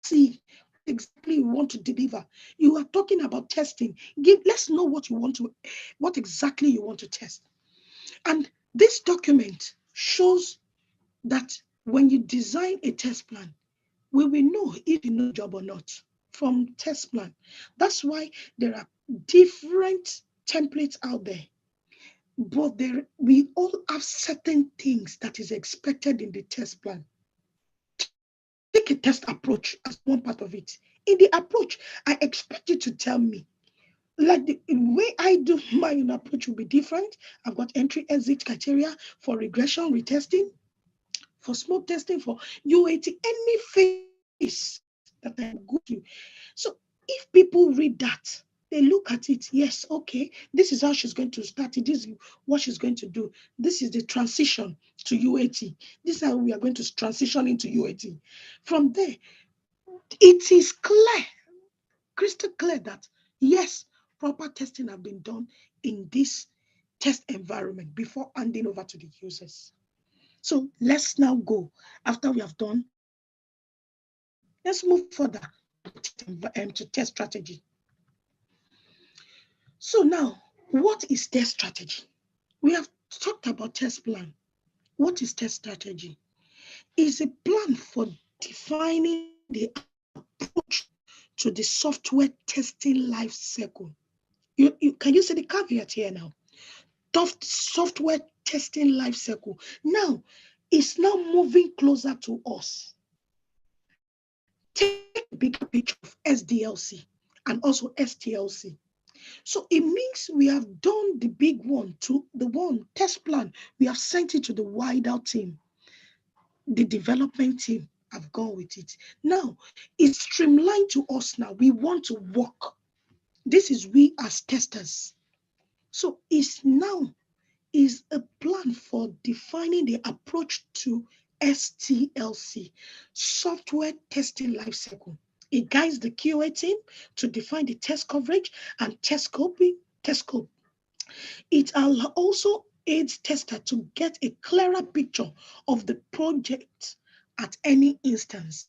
Speaker 1: see exactly you want to deliver. You are talking about testing. Let's know what exactly you want to test. And this document shows that when you design a test plan, we will know if you know the job or not from test plan. That's why there are different templates out there. But we all have certain things that is expected in the test plan. Take a test approach as one part of it. In the approach, I expect you to tell me, like the way I do my own approach will be different. I've got entry exit criteria for regression retesting, for smoke testing, for UAT, any phase that I go to. So if people read that, they look at it, yes, okay, this is how she's going to start it. This is what she's going to do. This is the transition to UAT. This is how we are going to transition into UAT. From there, it is clear, crystal clear that, yes, proper testing have been done in this test environment before handing over to the users. So let's now go, after we have done, let's move further to test strategy. So now, what is test strategy? We have talked about test plan. What is test strategy? It's a plan for defining the approach to the software testing life cycle. Can you see the caveat here now? Software testing life cycle. Now, it's now moving closer to us. Take a bigger picture of SDLC and also STLC. So it means we have done the big one to the one test plan. We have sent it to the wider team. The development team have gone with it. Now, it's streamlined to us now. We want to work. This is we as testers. So it's now is a plan for defining the approach to STLC, software testing lifecycle. It guides the QA team to define the test coverage and test scope. It also aids tester to get a clearer picture of the project at any instance.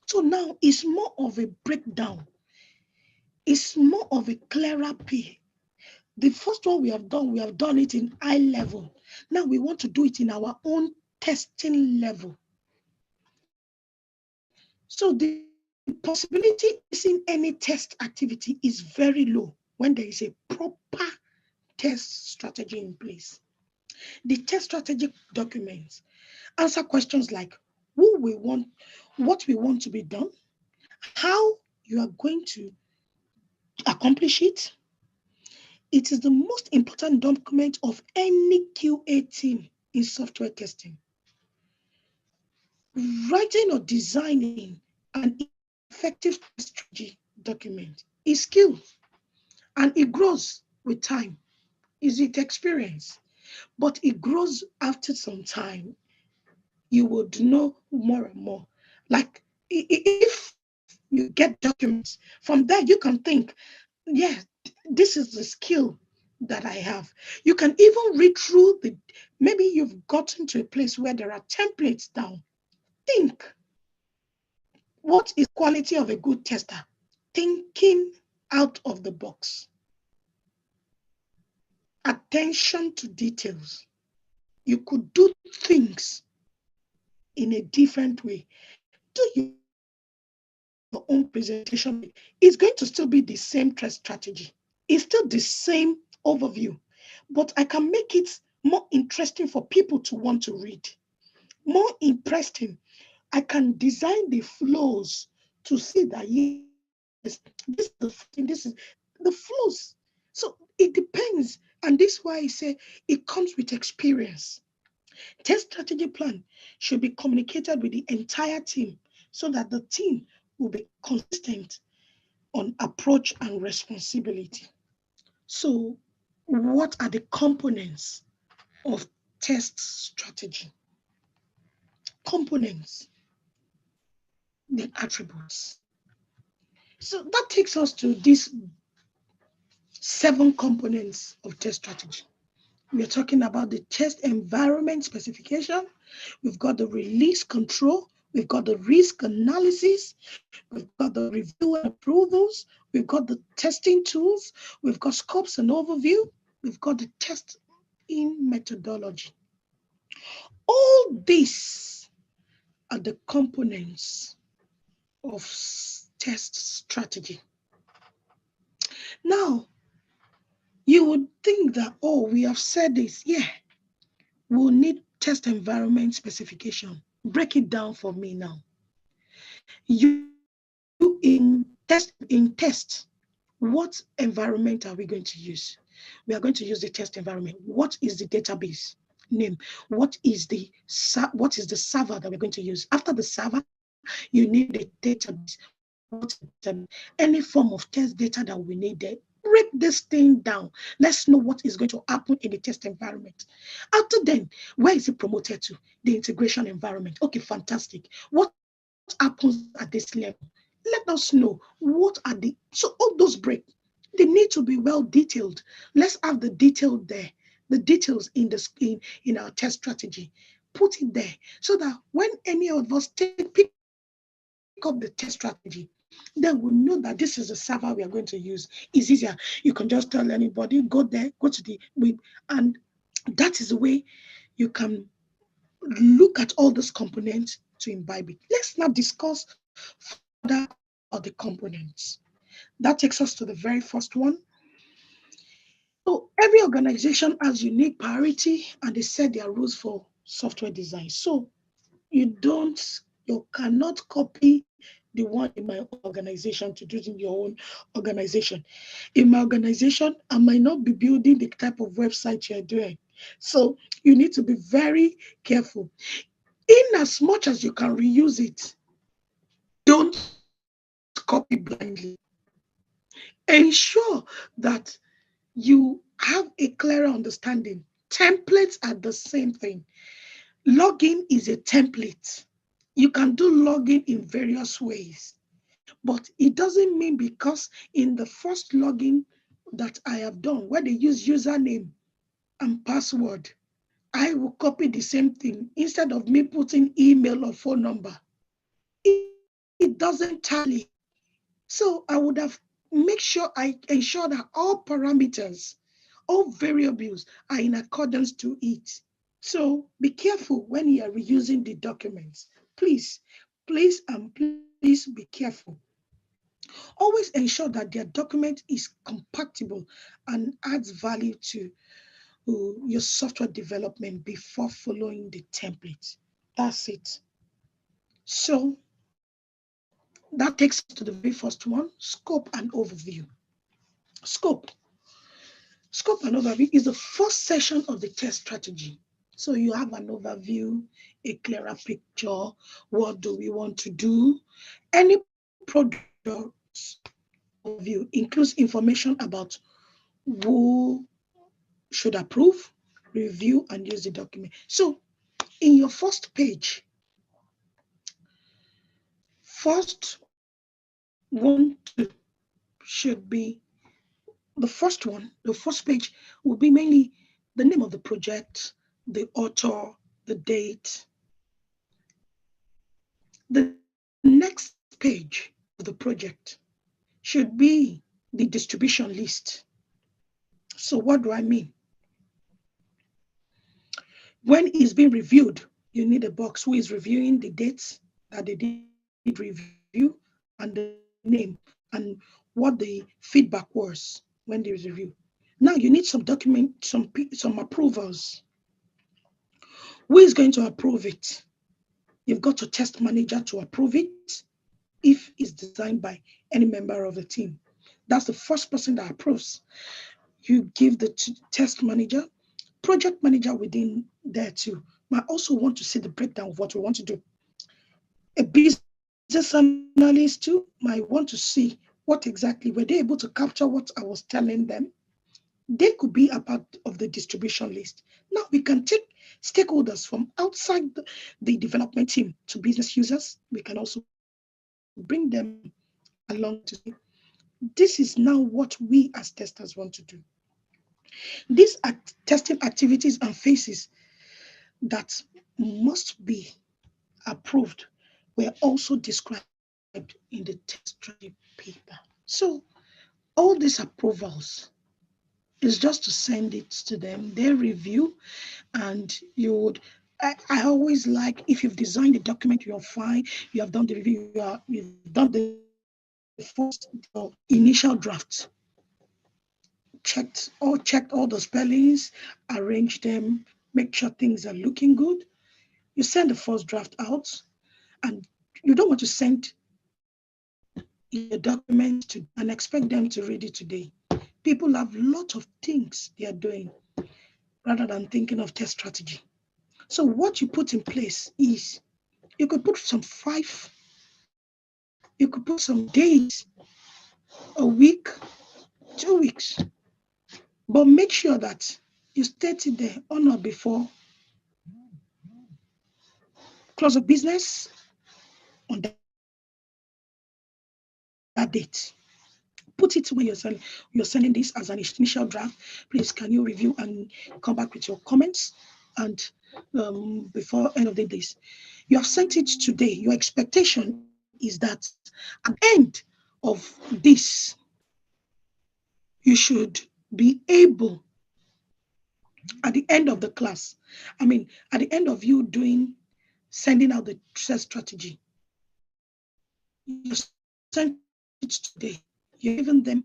Speaker 1: So now it's more of a breakdown. It's more of a clearer pay. The first one we have done it in high level. Now we want to do it in our own testing level. So the possibility in any test activity is very low when there is a proper test strategy in place. The test strategy documents answer questions like what we want to be done, how you are going to accomplish it. It is the most important document of any QA team in software testing. Writing or designing an effective strategy document is skill, and it grows with time. Is it experience? But it grows after some time. You would know more and more. Like if you get documents, from there you can think, yeah, this is the skill that I have. You can even read through maybe you've gotten to a place where there are templates down. Think, what is quality of a good tester? Thinking out of the box. Attention to details. You could do things in a different way. Do your own presentation. It's going to still be the same strategy. It's still the same overview, but I can make it more interesting for people to want to read. More interesting. I can design the flows to see that, yes, this is the flows. So it depends. And this is why I say it comes with experience. Test strategy plan should be communicated with the entire team so that the team will be consistent on approach and responsibility. So what are the components of test strategy? Components, the attributes. So that takes us to these 7 components of test strategy. We're talking about the test environment specification. We've got the release control. We've got the risk analysis. We've got the review and approvals. We've got the testing tools. We've got scopes and overview. We've got the testing methodology. All these are the components of test strategy. Now, you would think that, oh, we have said this. Yeah, we'll need test environment specification. Break it down for me now. You in test, what environment are we going to use? We are going to use the test environment. What is the database name? What is the server that we're going to use? After the server, you need the database. Any form of test data that we need there. Break this thing down. Let's know what is going to happen in the test environment. After then, where is it promoted to? The integration environment. Okay, fantastic. What happens at this level? Let us know what are so all those break, they need to be well detailed. Let's have the detail there, the details in the screen in our test strategy. Put it there so that when any of us pick up the test strategy, then we know that this is the server we are going to use. It's easier. You can just tell anybody, go there, go to the web, and that is the way you can look at all those components to imbibe it. Let's now discuss further about the components. That takes us to the very first one. So every organization has unique priority and they set their rules for software design. So you cannot copy the one in my organization to do it in your own organization. In my organization, I might not be building the type of website you're doing. So you need to be very careful. In as much as you can reuse it, don't copy blindly. Ensure that you have a clearer understanding. Templates are the same thing. Login is a template. You can do login in various ways, but it doesn't mean because in the first login that I have done, where they use username and password, I will copy the same thing instead of me putting email or phone number. It doesn't tally. So I would have make sure I ensure that all parameters, all variables are in accordance to it. So be careful when you are reusing the documents. Please be careful. Always ensure that their document is compatible and adds value to your software development before following the template. That's it. So that takes us to the very first one, scope and overview. Scope and overview is the first session of the test strategy. So you have an overview, a clearer picture. What do we want to do? Any product overview includes information about who should approve, review, and use the document. So in your first page, first 1, 2 should be the first one. The first page will be mainly the name of the project, the author, the date. The next page of the project should be the distribution list. So what do I mean? When it's being reviewed, you need a box who is reviewing, the dates that they did review, and the name and what the feedback was when they review. Now you need some document, some approvals. Who is going to approve it? You've got a test manager to approve it if it's designed by any member of the team. That's the first person that approves. You give the test manager, project manager within there too. Might also want to see the breakdown of what we want to do. A business analyst too might want to see what exactly were they able to capture what I was telling them. They could be a part of the distribution list. Now we can take stakeholders from outside the development team to business users. We can also bring them along to see. This is now what we as testers want to do. These are testing activities and phases that must be approved were also described in the test strategy paper. So all these approvals is just to send it to them, they review, and you would, I always like, if you've designed the document, you're fine, you have done the review, you've done the first initial draft, checked all the spellings, arranged them, make sure things are looking good. You send the first draft out, and you don't want to send your document to and expect them to read it today. People have a lot of things they are doing rather than thinking of test strategy. So what you put in place is you could put some 5, you could put some days, a week, 2 weeks, but make sure that you state it there on or before close of business on that date. Put it when you're sending this as an initial draft. Please, can you review and come back with your comments? And before end of the days, you have sent it today. Your expectation is that at the end of this, you should be able, at the end of the class, at the end of you sending out the test strategy, you sent it today. You've given them,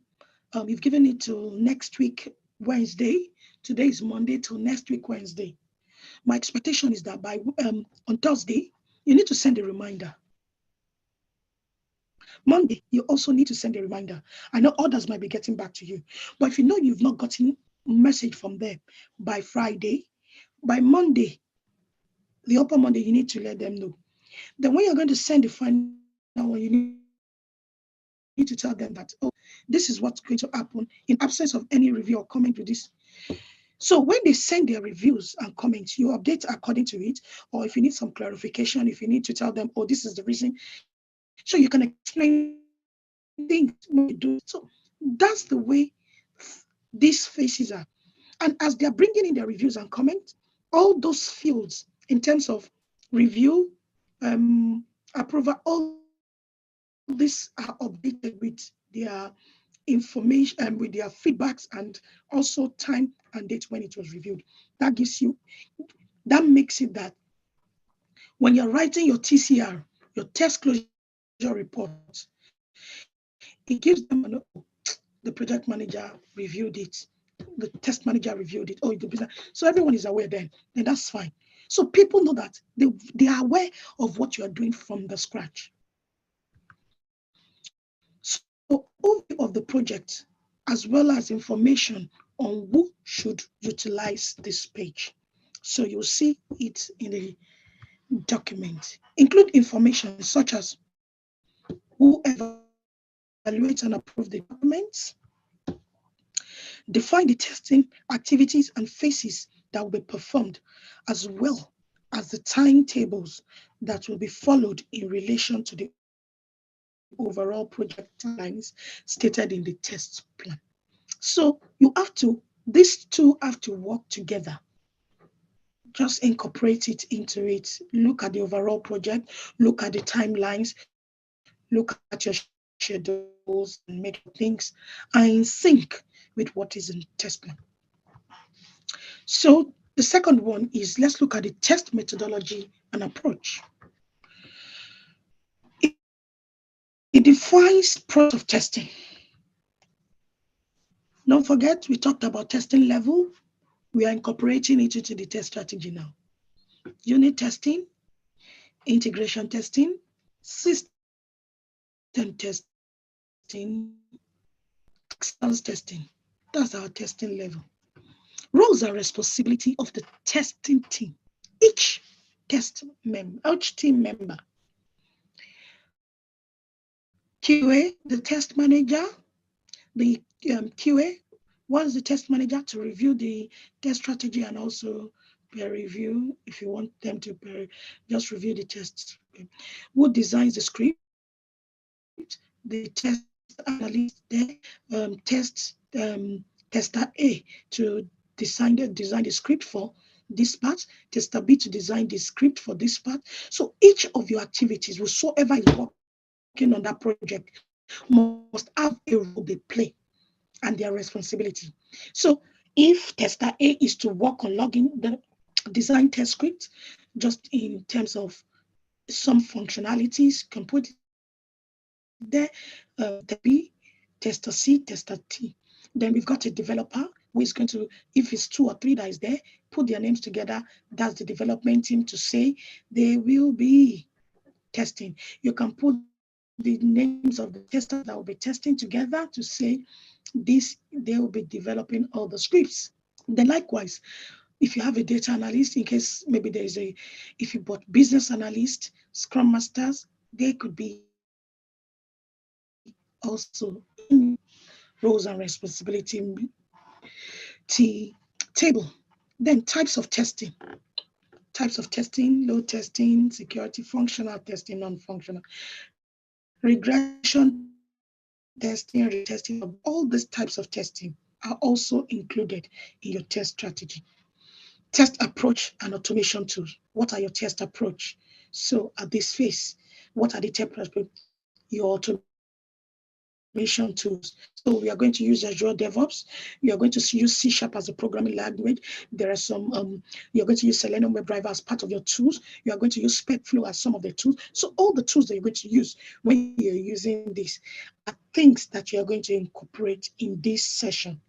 Speaker 1: you've given it till next week, Wednesday. Today is Monday till next week, Wednesday. My expectation is that by on Thursday, you need to send a reminder. Monday, you also need to send a reminder. I know others might be getting back to you, but if you know you've not gotten a message from them by Friday, by Monday, the upper Monday, you need to let them know. Then when you're going to send the final one, you need to tell them that, oh, this is what's going to happen in absence of any review or comment with this. So when they send their reviews and comments, you update according to it, or if you need some clarification, if you need to tell them, oh, this is the reason, so you can explain things when you do. So that's the way these phases are. And as they're bringing in their reviews and comments, all those fields in terms of review, approval, all these are updated with their information and with their feedbacks and also time and date when it was reviewed. That makes it that when you're writing your TCR, your test closure report, it gives them the project manager reviewed it, the test manager reviewed it, so everyone is aware then that's fine. So people know that they are aware of what you are doing from the scratch. So overview of the project, as well as information on who should utilize this page. So you'll see it in the document. Include information such as who evaluates and approves the documents. Define the testing activities and phases that will be performed, as well as the timetables that will be followed in relation to the overall project timelines stated in the test plan. So these two have to work together. Just incorporate it into it. Look at the overall project, look at the timelines, look at your schedules, and make sure things are in sync with what is in test plan. So the second one is, let's look at the test methodology and approach. It defines process of testing. Don't forget, we talked about testing level. We are incorporating it into the test strategy now. Unit testing, integration testing, system testing, acceptance testing. That's our testing level. Roles and responsibility of the testing team. Each team member. QA, the test manager, the QA, one is the test manager to review the test strategy and also peer review if you want them to just review the tests. Who designs the script? The test analyst there, tester A to design the script for this part, tester B to design the script for this part. So each of your activities, whosoever is working on that project, must have a role they play and their responsibility. So if tester A is to work on logging the design test script, just in terms of some functionalities, can put it there, tester B, tester C, tester T. Then we've got a developer who is going to, if it's 2 or 3 that is there, put their names together. That's the development team to say they will be testing. You can put the names of the testers that will be testing together to say this, they will be developing all the scripts. Then likewise, if you have a data analyst, in case maybe if you bought business analyst, scrum masters, they could be also in roles and responsibility table. Then types of testing, load testing, security, functional testing, non-functional, regression testing, retesting. All these types of testing are also included in your test strategy. Test approach and automation tools. What are your test approach? So at this phase, what are the test approach? Your automation tools. So we are going to use Azure DevOps. We are going to use C# as a programming language. There are some, you're going to use Selenium WebDriver as part of your tools. You are going to use SpecFlow as some of the tools. So all the tools that you're going to use when you're using this are things that you are going to incorporate in this session.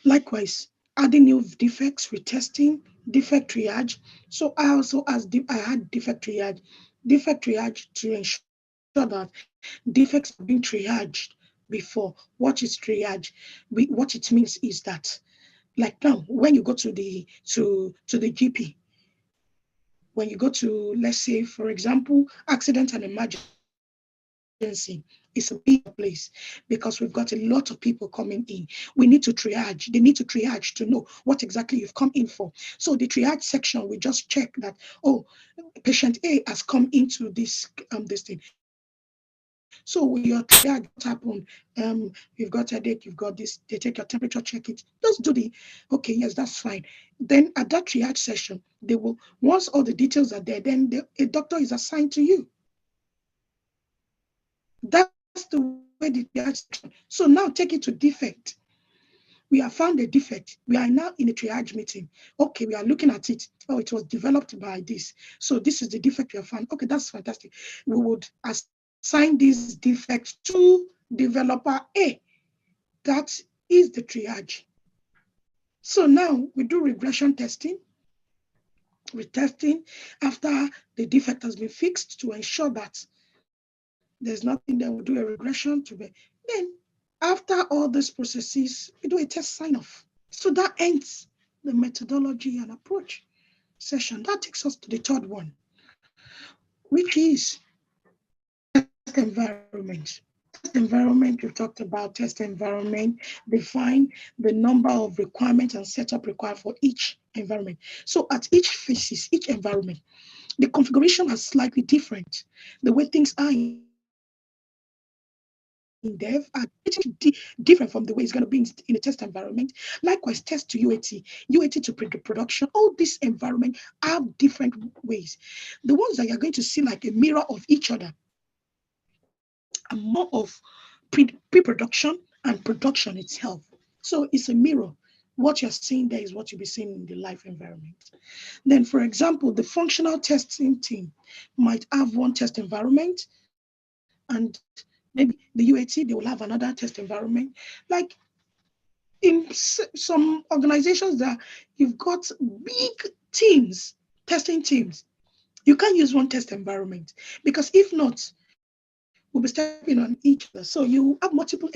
Speaker 1: Likewise, adding new defects, retesting, defect triage. So I also had defect triage to ensure that defects are being triaged before. What is triage? What it means is that, like now, when you go to the GP, when you go to, let's say, for example, accident and emergency, it's a big place because we've got a lot of people coming in. We need to triage. They need to triage to know what exactly you've come in for. So the triage section, we just check that, oh, patient A has come into this thing. So when your triage, what happened? You've got a headache, you've got this, they take your temperature, check it. Just do okay, yes, that's fine. Then at that triage session, they will, once all the details are there, then a doctor is assigned to you. That's the way the triage section. So now take it to defect. We have found a defect. We are now in a triage meeting. Okay, we are looking at it. Oh, it was developed by this. So this is the defect we have found. Okay, that's fantastic. We would assign this defect to developer A. That is the triage. So now we do regression testing. Retesting after the defect has been fixed to ensure that there's nothing. Then we do a regression to be. Then after all these processes, we do a test sign-off. So that ends the methodology and approach session. That takes us to the third one, which is test environment. Test environment, we talked about test environment, define the number of requirements and setup required for each environment. So at each phases, each environment, the configuration is slightly different. The way things are in dev are different from the way it's going to be in a test environment. Likewise, test to UAT to production. All these environments have different ways. The ones that you're going to see like a mirror of each other are more of pre-production and production itself. So it's a mirror. What you're seeing there is what you'll be seeing in the live environment. Then, for example, the functional testing team might have one test environment, and maybe the UAT, they will have another test environment. Like in some organizations that you've got big teams, testing teams, you can't use one test environment, because if not, we'll be stepping on each other. So you have multiple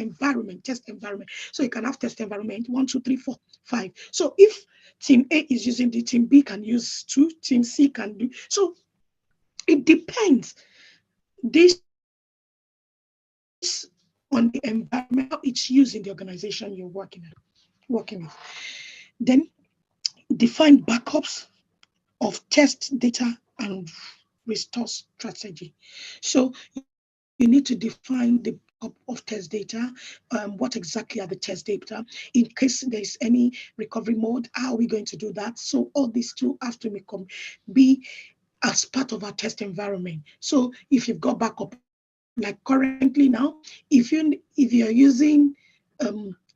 Speaker 1: test environment. So you can have test environment 1, 2, 3, 4, 5. So if team A is using the, team B can use 2, team C can do. So it depends. This on the environment, how it's used in the organization you're working with. Then define backups of test data and restore strategy. So you need to define the backup of test data. What exactly are the test data? In case there's any recovery mode, how are we going to do that? So all these two have to be as part of our test environment. So if you've got backup, like currently now, if you're using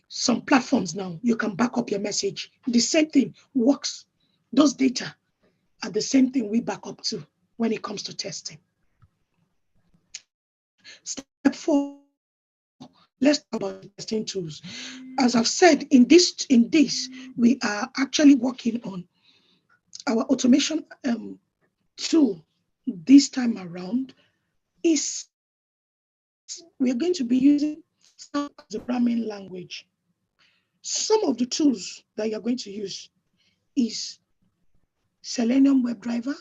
Speaker 1: some platforms now, you can back up your message. The same thing works. Those data are the same thing we back up to when it comes to testing. Step 4, let's talk about testing tools. As I've said, in this, we are actually working on our automation tool this time around. We are going to be using as a programming language. Some of the tools that you're going to use is Selenium WebDriver.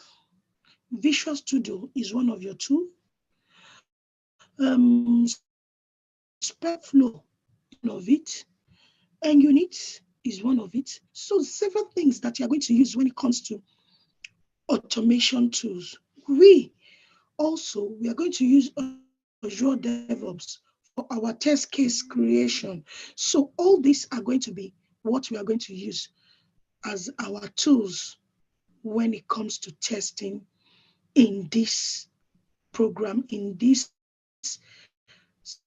Speaker 1: Visual Studio is one of your tools. SpecFlow is one of it. NUnit is one of it. So several things that you're going to use when it comes to automation tools. We are going to use Azure DevOps for our test case creation. So all these are going to be what we are going to use as our tools when it comes to testing in this program, in this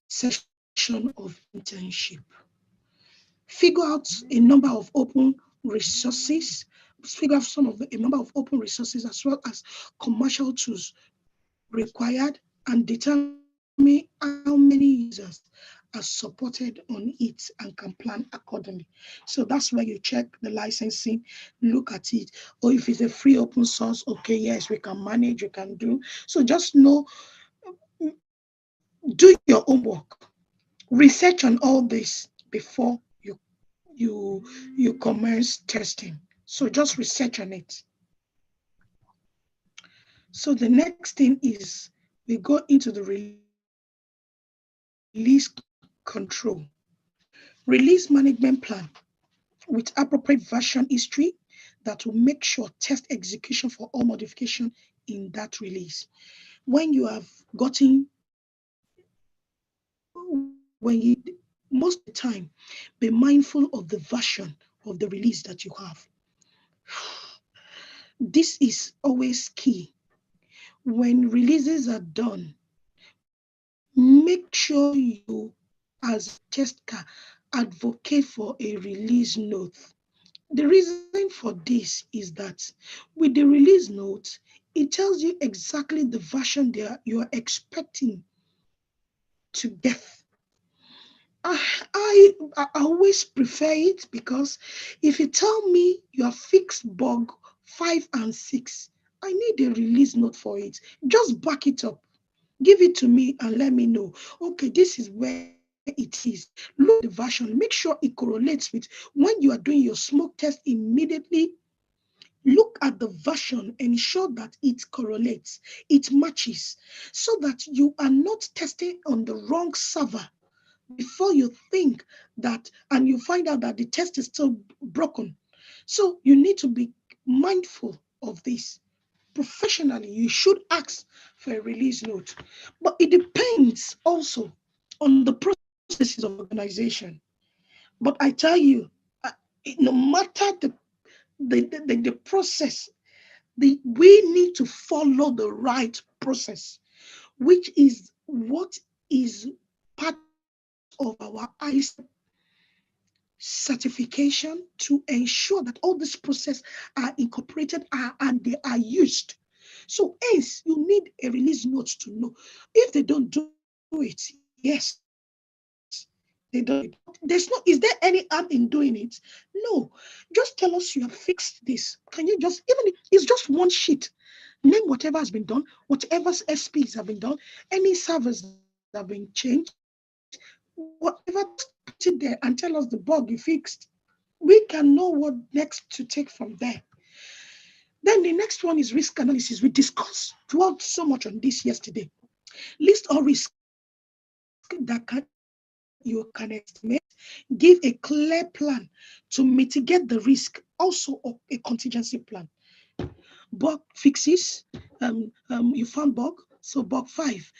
Speaker 1: section of internship. Figure out a number of open resources, a number of open resources as well as commercial tools required, and determine how many users are supported on it and can plan accordingly. So that's where you check the licensing, look at it. Or if it's a free open source, okay, yes, we can manage, we can do. So just know, do your homework, research on all this before you commence testing. So just research on it. So the next thing is we go into the release control. Release management plan with appropriate version history that will make sure test execution for all modification in that release. When you have gotten, most of the time, be mindful of the version of the release that you have. This is always key. When releases are done, make sure you, as a tester, advocate for a release note. The reason for this is that with the release note, it tells you exactly the version you are expecting to get. I always prefer it, because if you tell me your fixed bug 5 and 6, I need a release note for it. Just back it up. Give it to me and let me know, okay, this is where it is. Look at the version. Make sure it correlates with when you are doing your smoke test immediately. Look at the version, ensure that it correlates, it matches, so that you are not testing on the wrong server before you think that, and you find out that the test is still broken. So you need to be mindful of this. Professionally, you should ask for a release note, but it depends also on the processes of organization. But I tell you, no matter the process, we need to follow the right process, which is what is part of our ICE certification, to ensure that all these processes are incorporated and they are used. So hence, you need a release note to know. If they don't do it, yes, they don't. Is there any harm in doing it? No. Just tell us you have fixed this. Can you just, even if it's just one sheet, name whatever has been done, whatever SPs have been done, any servers that have been changed, whatever, just put it there and tell us the bug you fixed. We can know what next to take from there. Then the next one is risk analysis. We discussed, dwelled so much on this yesterday. List all risks that you can estimate. Give a clear plan to mitigate the risk, also a contingency plan. Bug fixes, you found bug, so bug 5.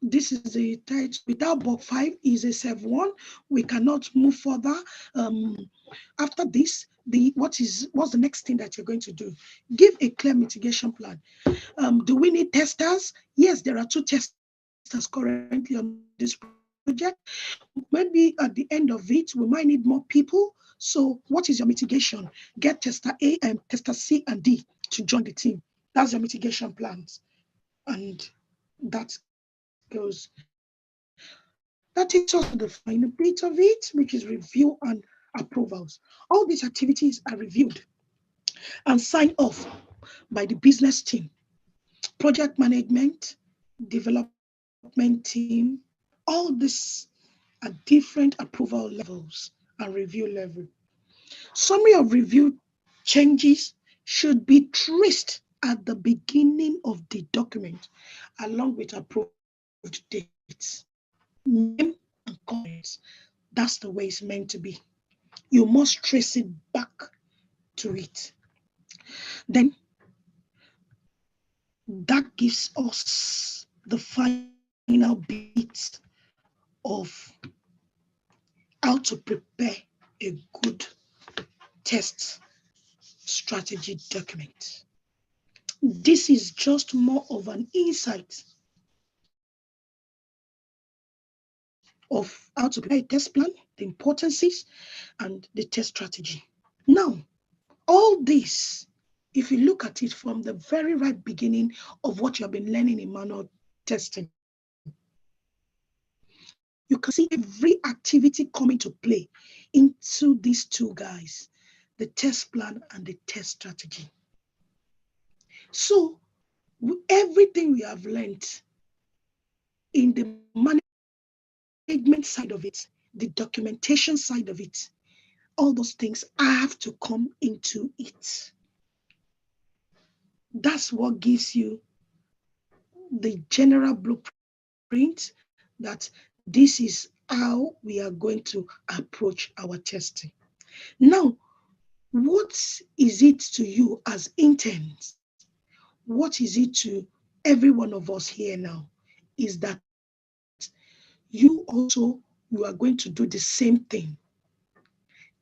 Speaker 1: This is the title. Without bug 5 is a save 1. We cannot move further. After this, what's the next thing that you're going to do? Give a clear mitigation plan. Do we need testers? Yes, there are 2 testers currently on this project. Maybe at the end of it, we might need more people. So what is your mitigation? Get tester A and tester C and D to join the team. That's your mitigation plans. And that goes. That takes us to the final bit of it, which is review and approvals. All these activities are reviewed and signed off by the business team, project management, development team. All this are different approval levels and review level. Summary of review changes should be traced at the beginning of the document, along with approved dates, name and comments. That's the way it's meant to be. You must trace it back to it. Then that gives us the final bit of how to prepare a good test strategy document. This is just more of an insight of how to prepare a test plan, the importances, and the test strategy. Now, all this, if you look at it from the very right beginning of what you have been learning in manual testing, you can see every activity coming to play into these 2 guys, the test plan and the test strategy. So everything we have learned in the management side of it, the documentation side of it, all those things have to come into it. That's what gives you the general blueprint that this is how we are going to approach our testing. Now, what is it to you as interns? What is it to every one of us here now? Is that you are going to do the same thing.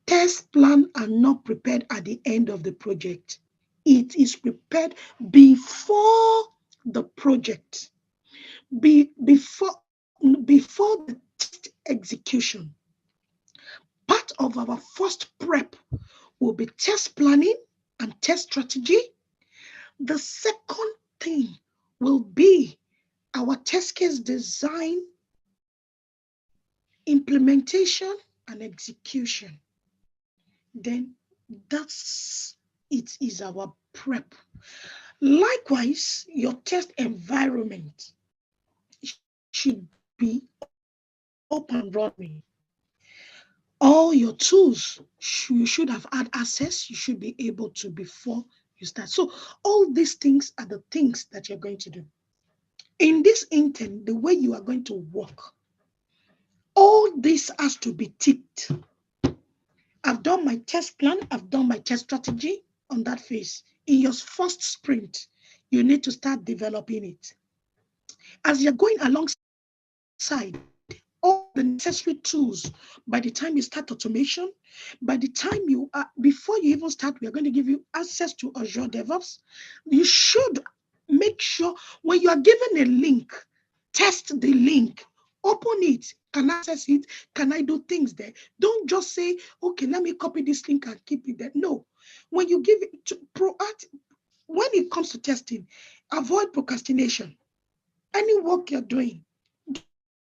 Speaker 1: Test plan are not prepared at the end of the project. It is prepared before the project, before the test execution. Part of our first prep will be test planning and test strategy. The second thing will be our test case design, implementation, and execution. Then it is our prep. Likewise, your test environment should be up and running. All your tools, you should have had access. You should be able to before you start. So all these things are the things that you're going to do. In this intern, the way you are going to work, all this has to be ticked. I've done my test plan. I've done my test strategy on that phase. In your first sprint, you need to start developing it. As you're going alongside all the necessary tools, by the time you start automation, by the time you are, before you even start, we are going to give you access to Azure DevOps. You should make sure when you are given a link, test the link, open it, can I access it, can I do things there? Don't just say, okay, let me copy this link and keep it there. No, when you give it to when it comes to testing, avoid procrastination. Any work you're doing, do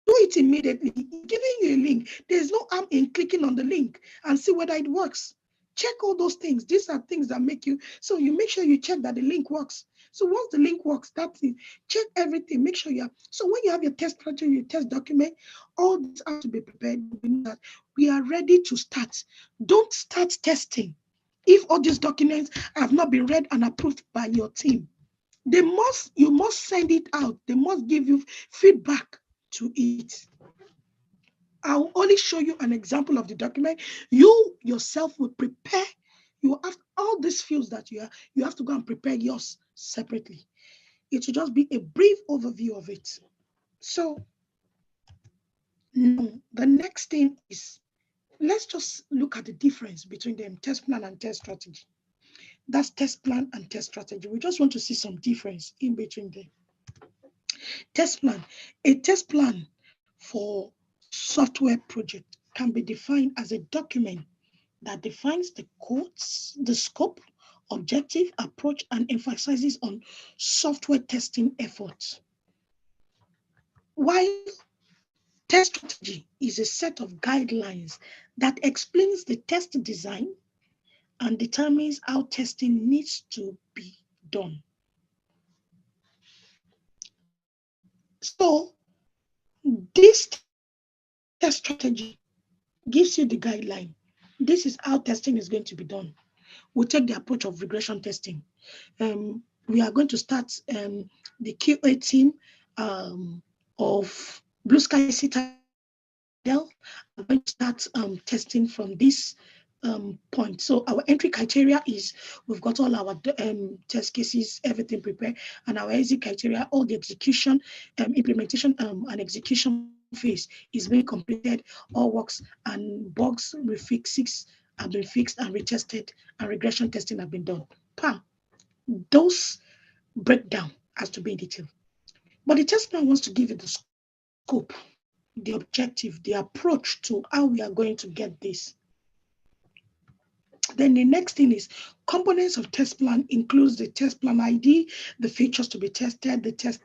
Speaker 1: it immediately. Giving you a link, there's no harm in clicking on the link and see whether it works. Check all those things. These are things that make you, so you make sure you check that the link works. So once the link works, that's it. Check everything. Make sure you have, so when you have your test project, your test document, all this has to be prepared. That we are ready to start. Don't start testing if all these documents have not been read and approved by your team. You must send it out. They must give you feedback to it. I'll only show you an example of the document. You yourself will prepare. You have all these fields that you have to go and prepare yours separately. It will just be a brief overview of it. So now the next thing is, let's just look at the difference between them, test plan and test strategy. That's test plan and test strategy. We just want to see some difference in between them. Test plan. A test plan for software project can be defined as a document that defines the codes, the scope, objective, approach, and emphasizes on software testing efforts. While test strategy is a set of guidelines that explains the test design and determines how testing needs to be done. So this test strategy gives you the guideline. This is how testing is going to be done. We'll take the approach of regression testing. We are going to start the QA team of Blue Sky Citadel. I'm going to start testing from this point. So our entry criteria is we've got all our test cases, everything prepared, and our exit criteria, all the execution, implementation, and execution phase is being completed. All works and bugs, fixes have been fixed and retested, and regression testing have been done. Those breakdown has to be in detail. But the test plan wants to give you the scope, the objective, the approach to how we are going to get this. Then the next thing is components of test plan includes the test plan ID, the features to be tested, the test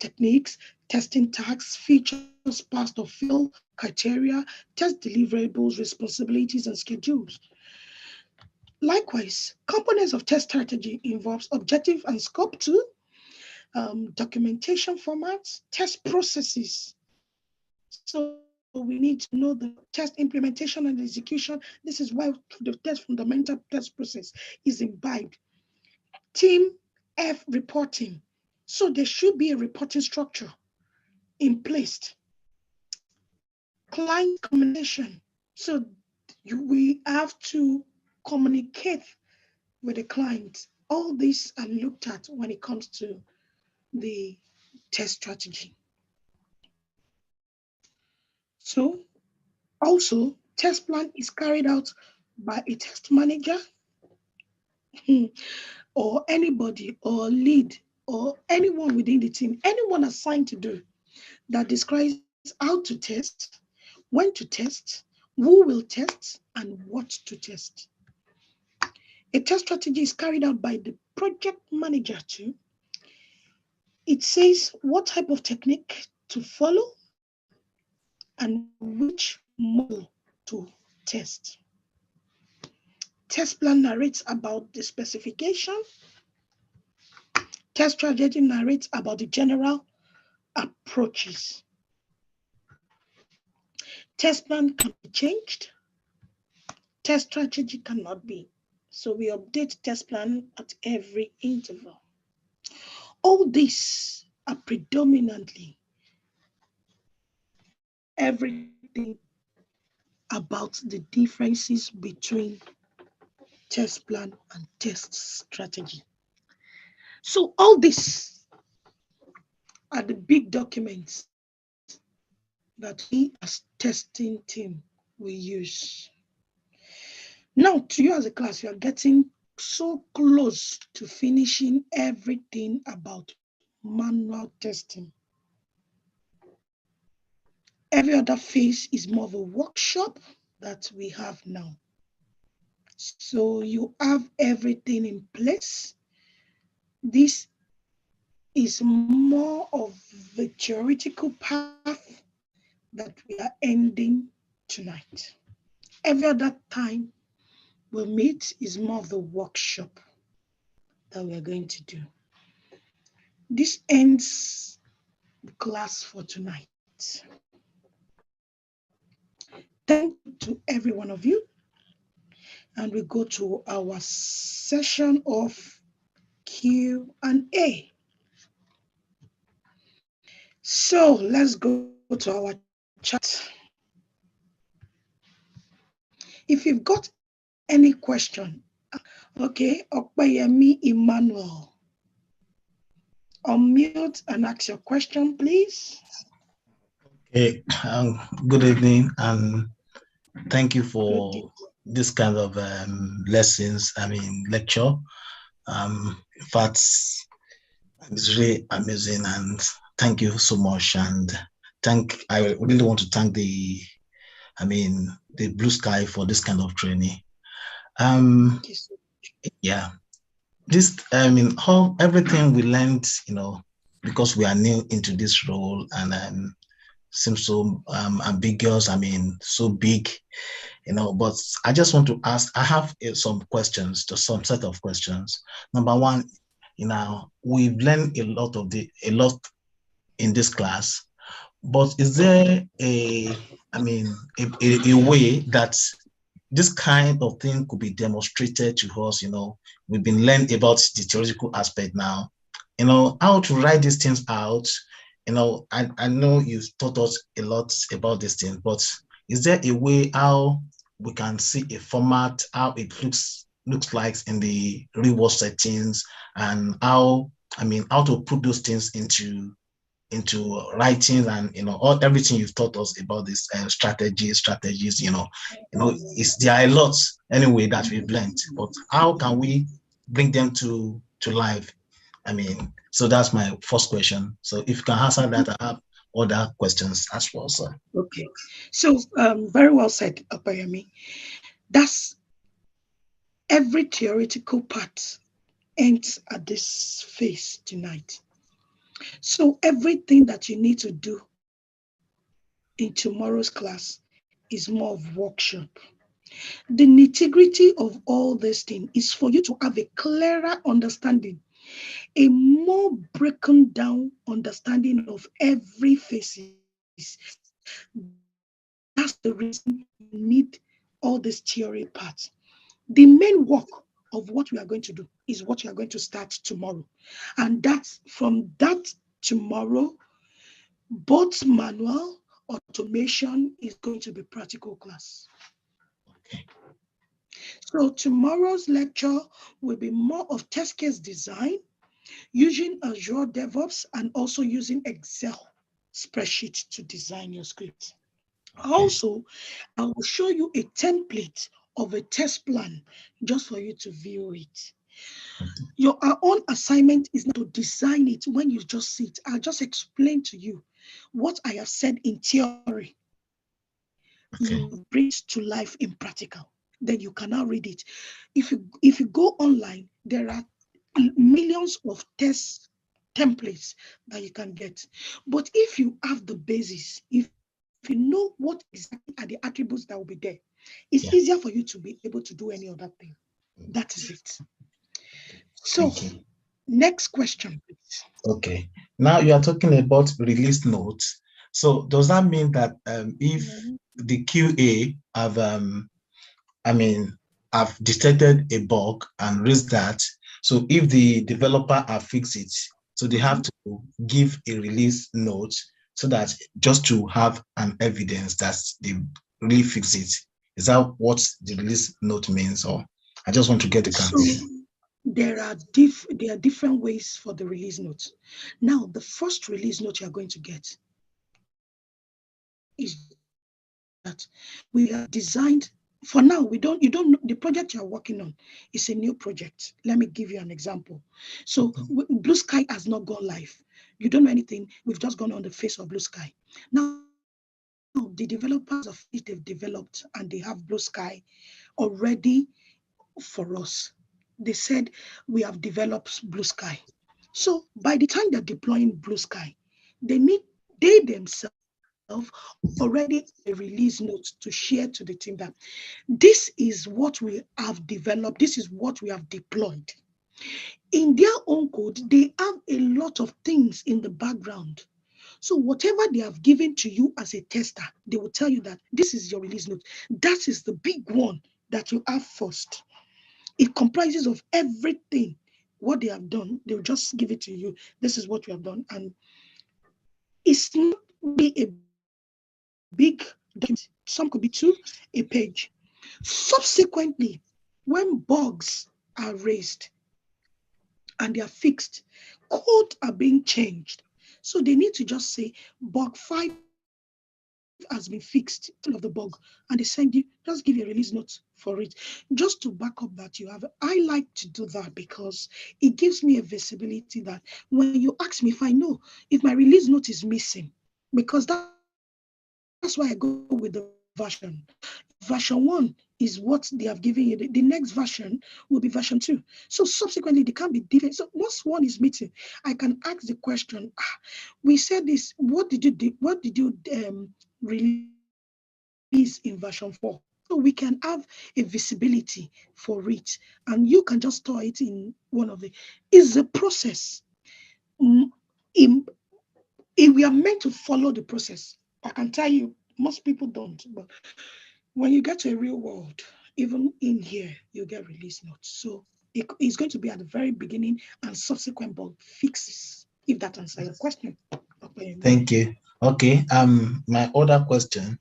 Speaker 1: techniques, testing tags, features passed or failed, criteria, test deliverables, responsibilities, and schedules. Likewise, components of test strategy involves objective and scope too, documentation formats, test processes. So we need to know the test implementation and execution. This is why the test fundamental test process is imbibed. Team F reporting. So there should be a reporting structure in place. Client communication. So we have to communicate with the client. All these are looked at when it comes to the test strategy. So also, test plan is carried out by a test manager or anybody or lead or anyone within the team, anyone assigned to do that describes how to test, when to test, who will test, and what to test. A test strategy is carried out by the project manager too. It says what type of technique to follow and which model to test. Test plan narrates about the specification. Test strategy narrates about the general approaches. Test plan can be changed. Test strategy cannot be. So we update test plan at every interval. All these are predominantly everything about the differences between test plan and test strategy. So all these are the big documents that we as testing team will use. Now, to you as a class, you are getting so close to finishing everything about manual testing. Every other phase is more of a workshop that we have now. So you have everything in place. This is more of the theoretical path that we are ending tonight. Every other time we'll meet is more of the workshop that we are going to do. This ends the class for tonight. Thank you to every one of you. And we go to our session of Q&A. So let's go to our chat. If you've got any question, okay, Okpayemi Emmanuel, unmute and ask your question, please.
Speaker 10: Okay, good evening, and thank you for this kind of lessons, lecture. In fact, it's really amazing, and thank you so much. And I really want to thank the Blue Sky for this kind of training. Yeah, this, everything we learned, because we are new into this role, and seems so ambiguous, so big, but I just want to ask, I have some questions, just some set of questions. Number one, we've learned a lot in this class, but is there a way that this kind of thing could be demonstrated to us? We've been learning about the theoretical aspect now, how to write these things out. I know you've taught us a lot about this thing, but is there a way how we can see a format, how it looks like in the real world settings, and how to put those things into writing, and everything you've taught us about this strategies, there are a lot anyway that we've learned, but how can we bring them to life? So that's my first question. So if you can answer that, I have other questions as well, sir.
Speaker 1: Okay. So very well said, Apayami. That's every theoretical part ends at this phase tonight. So everything that you need to do in tomorrow's class is more of workshop. The nitty-gritty of all this thing is for you to have a clearer understanding, a more broken down understanding of every phase. That's the reason you need all this theory parts. The main work of what we are going to do is what you are going to start tomorrow. And that's from that tomorrow, both manual, automation is going to be practical class.
Speaker 10: Okay.
Speaker 1: So tomorrow's lecture will be more of test case design, using Azure DevOps, and also using Excel spreadsheet to design your script. Also, I will show you a template of a test plan just for you to view it. Our own assignment is not to design it when you just see it. I'll just explain to you what I have said in theory.
Speaker 10: Okay.
Speaker 1: You bring it to life in practical. Then you can now read it. If you go online, there are millions of test templates that you can get. But if you have the basis, if you know what exactly are the attributes that will be there, it's easier for you to be able to do any other thing. That is it. So, next question, please.
Speaker 10: Okay. Now you are talking about release notes. So does that mean that if the QA have have detected a bug and raised that. So if the developer have fixed it, so they have to give a release note so that just to have an evidence that they really fix it. Is that what the release note means? Or I just want to get the clarification.
Speaker 1: So there are different ways for the release note. Now, the first release note you are going to get is that we have designed. For now, you don't know the project you're working on is a new project. Let me give you an example. So Blue Sky has not gone live. You don't know anything. We've just gone on the face of Blue Sky. Now, the developers of it, they've developed and they have Blue Sky already for us. They said we have developed Blue Sky. So by the time they're deploying Blue Sky, they themselves already a release note to share to the team that this is what we have developed, this is what we have deployed. In their own code, they have a lot of things in the background. So whatever they have given to you as a tester, they will tell you that this is your release note. That is the big one that you have first. It comprises of everything. What they have done, they'll just give it to you. This is what we have done. And it's not be a big document. Some could be 2, a page. Subsequently, when bugs are raised and they are fixed, code are being changed. So they need to just say bug 5 has been fixed of the bug, and they send you, just give you a release note for it, just to back up that you have. I like to do that because it gives me a visibility that when you ask me if I know if my release note is missing, because that's why I go with the version. Version 1 is what they have given you. The next version will be version 2. So subsequently, they can't be different. So once one is meeting, I can ask the question, we said this, what did you do? What did you release in version 4? So we can have a visibility for it. And you can just store it in one of the, it's a process. If we are meant to follow the process, I can tell you, most people don't, but when you get to a real world, even in here, you get release notes. So it's going to be at the very beginning and subsequent bug fixes, if that answers your question.
Speaker 10: Thank you. Okay. My other question,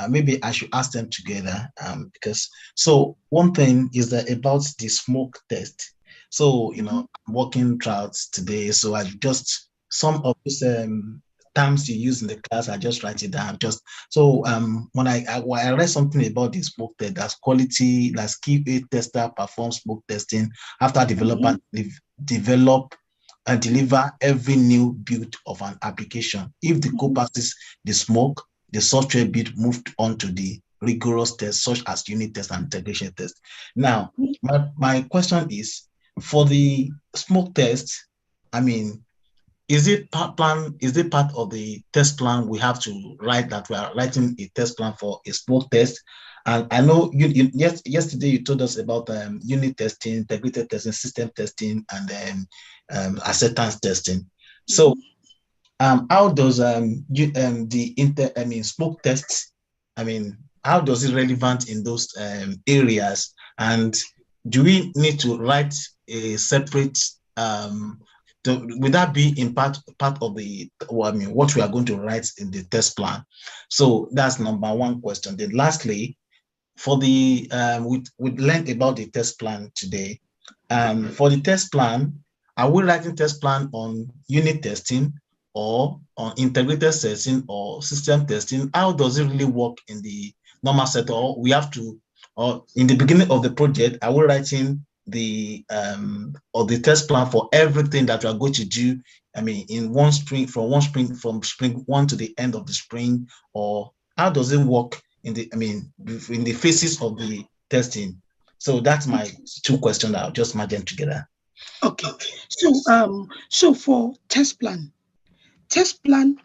Speaker 10: maybe I should ask them together. Because so one thing is that about the smoke test. So I'm working throughout today, so I just some of these terms you use in the class, I just write it down. Just so when I read something about the smoke test, that's quality, that's QA tester performs smoke testing after developer develop and deliver every new build of an application. If the code passes the smoke, the software build moved on to the rigorous tests such as unit test and integration test. Now, my question is, for the smoke test, is it part of the test plan we have to write, that we are writing a test plan for a smoke test? And I know yesterday you told us about unit testing, integrated testing, system testing, and then acceptance testing. So how does smoke tests, how does it relevant in those areas? And do we need to write a separate would that be in part of the what we are going to write in the test plan? So that's number one question. Then lastly, for the we learned about the test plan today. For the test plan, are we writing test plan on unit testing or on integrated testing or system testing? How does it really work in the normal set? Or we have to, or in the beginning of the project, are we writing the or the test plan for everything that we are going to do? In one spring, from spring 1 to the end of the spring, or how does it work in the phases of the testing? So that's my 2 questions. I'll just merge them together.
Speaker 1: Okay. So for test plan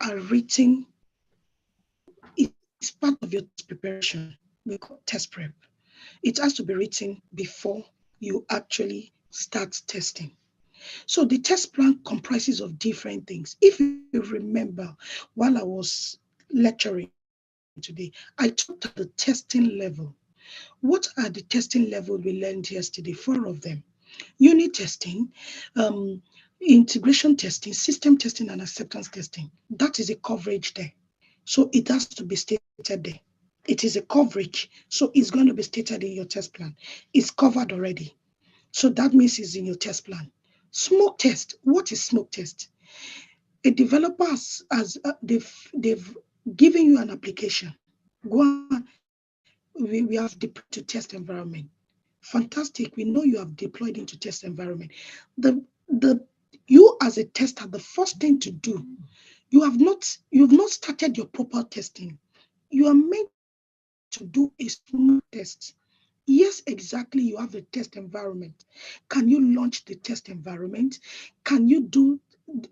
Speaker 1: are written. It's part of your preparation. We call test prep. It has to be written before you actually start testing. So the test plan comprises of different things. If you remember, while I was lecturing, today. I talked at the testing level. What are the testing levels we learned yesterday? 4 of them. Unit testing, integration testing, system testing, and acceptance testing. That is a coverage there. So it has to be stated there. It is a coverage. So it's going to be stated in your test plan. It's covered already. So that means it's in your test plan. Smoke test. What is smoke test? A developer they've given you an application. Go on, we have deployed to test environment. Fantastic. We know you have deployed into test environment. You as a tester, the first thing to do, you've not started your proper testing. You are meant to do a smoke test. Yes, exactly. You have a test environment. Can you launch the test environment? Can you do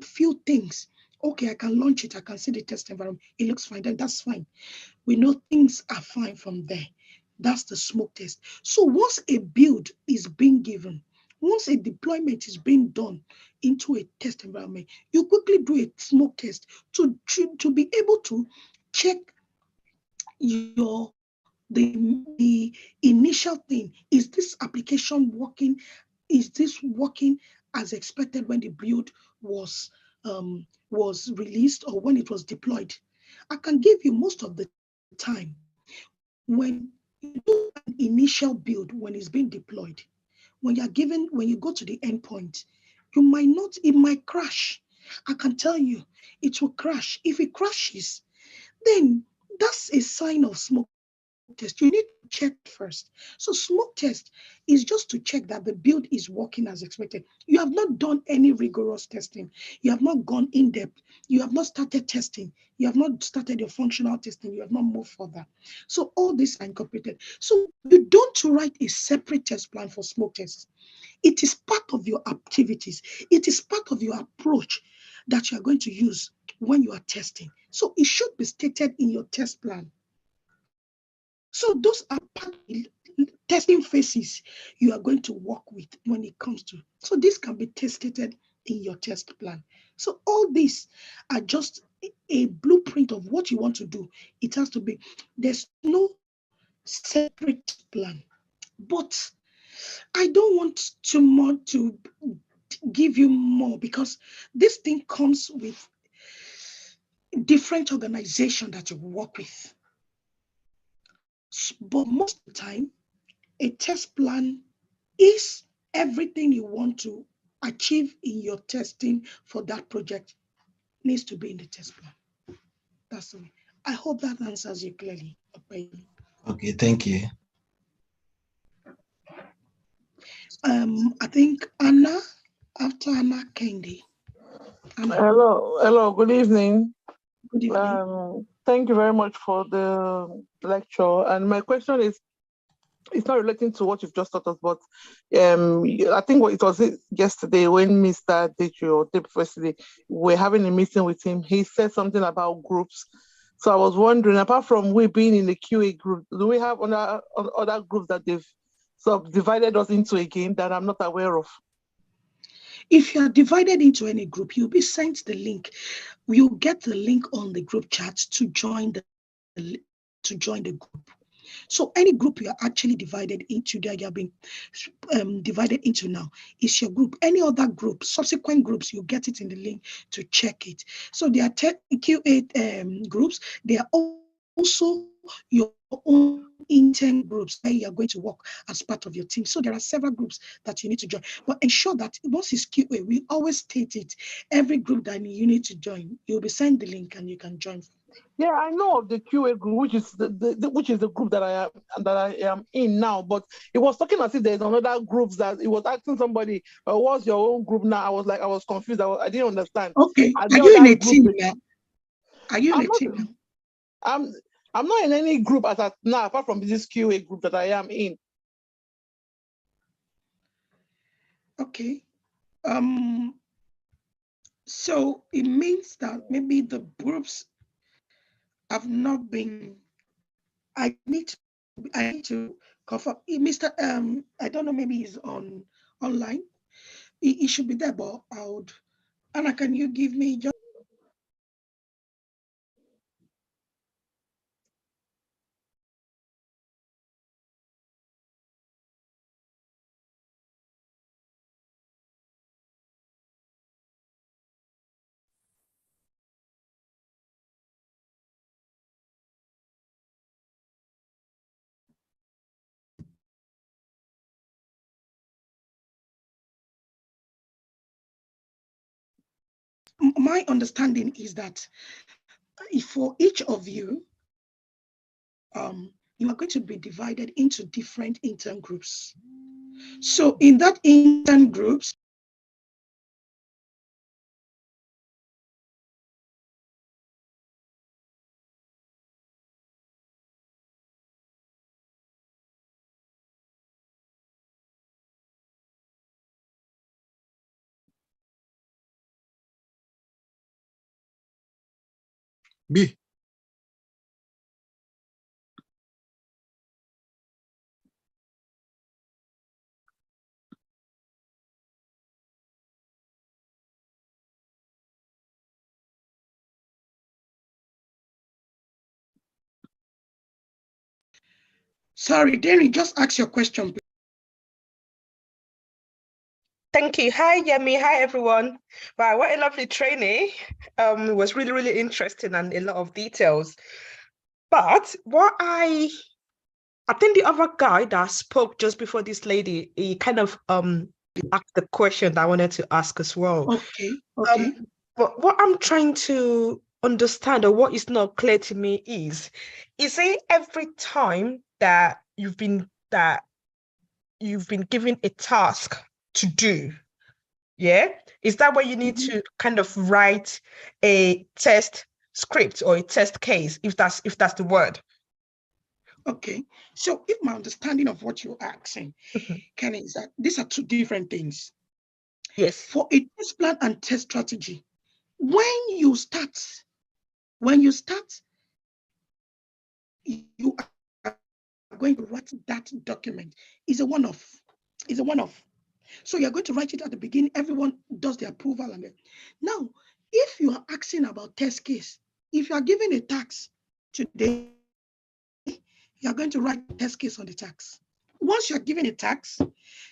Speaker 1: few things? Okay, I can launch it. I can see the test environment. It looks fine. Then that's fine. We know things are fine from there. That's the smoke test. So once a build is being given, once a deployment is being done into a test environment, you quickly do a smoke test to be able to check the initial thing. Is this application working? Is this working as expected when the build was released or when it was deployed? I can give you most of the time when you do an initial build, when it's being deployed, when you go to the endpoint, it might crash. I can tell you, it will crash. If it crashes, then that's a sign of smoke test. You need to check first. So smoke test is just to check that the build is working as expected. You have not done any rigorous testing. You have not gone in depth. You have not started testing. You have not started your functional testing. You have not moved further. So all these are incorporated. So you don't write a separate test plan for smoke tests. It is part of your activities. It is part of your approach that you are going to use when you are testing. So it should be stated in your test plan. So those are part of the testing phases you are going to work with when it comes to. So this can be tested in your test plan. So all these are just a blueprint of what you want to do. It has to be, there's no separate plan. But I don't want to give you more because this thing comes with different organization that you work with. But most of the time, a test plan is everything you want to achieve in your testing for that project needs to be in the test plan. That's the way. I hope that answers you clearly.
Speaker 10: Okay, thank you.
Speaker 1: I think Anna, after Anna Kendi. Anna.
Speaker 11: Hello, good evening.
Speaker 1: Good evening.
Speaker 11: Thank you very much for the lecture. And my question is, it's not relating to what you've just taught us, but I think it was yesterday when Mr. Deji or Dave yesterday, we're having a meeting with him. He said something about groups. So I was wondering, apart from we being in the QA group, do we have other groups that they've sort of divided us into again that I'm not aware of?
Speaker 1: If you are divided into any group, you'll be sent the link. You'll get the link on the group chat to join the group. So any group you are actually divided into, that you have been divided into now, is your group. Any other group, subsequent groups, you get it in the link to check it. So there are QA groups. There are also your own intern groups where you are going to work as part of your team. So there are several groups that you need to join. But ensure that once it's QA, we always state it. Every group that you need to join, you'll be sent the link and you can join.
Speaker 11: Yeah, I know of the QA group, which is the group that I am in now. But it was talking as if there's another group that it was asking somebody, "What's your own group now?" I was confused. I didn't understand.
Speaker 1: Okay, are you in a team now? Are you in a team now?
Speaker 11: I'm not in any group as of now, apart from this QA group that I am in.
Speaker 1: Okay. So it means that maybe the groups have not been. I need to confirm. Mr. I don't know. Maybe he's online. He should be there, but I would. Anna, can you give me just? my understanding is that for each of you, you are going to be divided into different intern groups. So in that intern groups,
Speaker 5: B.
Speaker 1: sorry, Danny, just ask your question, please.
Speaker 3: Thank you. Hi, Yemi. Hi, everyone. Wow, what a lovely training. It was really, really interesting and a lot of details. But what I think the other guy that spoke just before this lady, he kind of asked the question that I wanted to ask as well.
Speaker 1: Okay.
Speaker 3: But what I'm trying to understand, or what is not clear to me, is it every time that you've been given a task to do? Yeah, is that where you need to kind of write a test script or a test case, if that's the word?
Speaker 1: Okay, so if my understanding of what you're asking, Kenny, is that these are two different things.
Speaker 3: Yes.
Speaker 1: For a test plan and test strategy, when you start, you are going to write that document. Is a one-off. It's a one-off. So you're going to write it at the beginning. Everyone does the approval, and then now, if you are asking about test case, if you are given a tax today, you are going to write a test case on the tax. Once you're given a tax,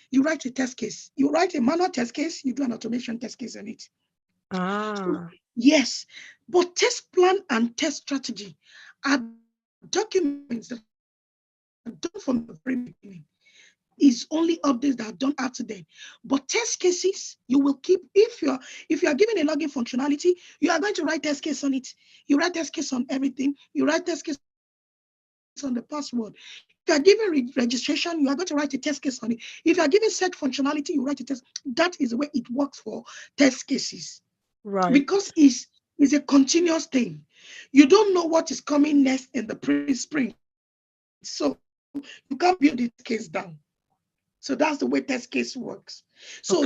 Speaker 1: you write a test case. You write a manual test case, you do an automation test case on it. So, yes, but test plan and test strategy are documents that are done from the very beginning. Is only updates that are done after then. But test cases, you will keep, if you are given a login functionality, you are going to write test case on it. You write test case on everything. You write test case on the password. If you are given registration, you are going to write a test case on it. If you are given set functionality, you write a test. That is the way it works for test cases.
Speaker 3: Right.
Speaker 1: Because it's a continuous thing. You don't know what is coming next in the pre-sprint. So you can't build this case down. So that's the way test case works. So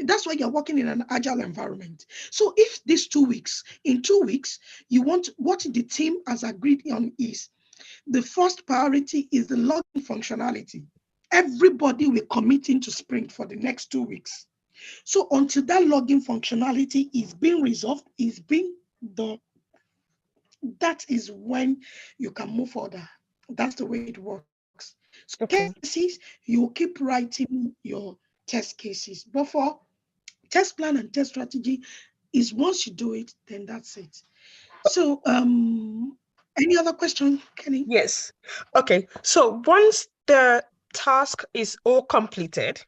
Speaker 1: that's why you're working in an agile environment. So if these 2 weeks, in 2 weeks, you want, what the team has agreed on is, the first priority is the login functionality. Everybody will commit into sprint for the next 2 weeks. So until that login functionality is being resolved, is being done, that is when you can move further. That's the way it works. So cases, you keep writing your test cases. But for test plan and test strategy, is once you do it, then that's it. So any other question, Kenny?
Speaker 3: Yes. Okay. So once the task is all completed,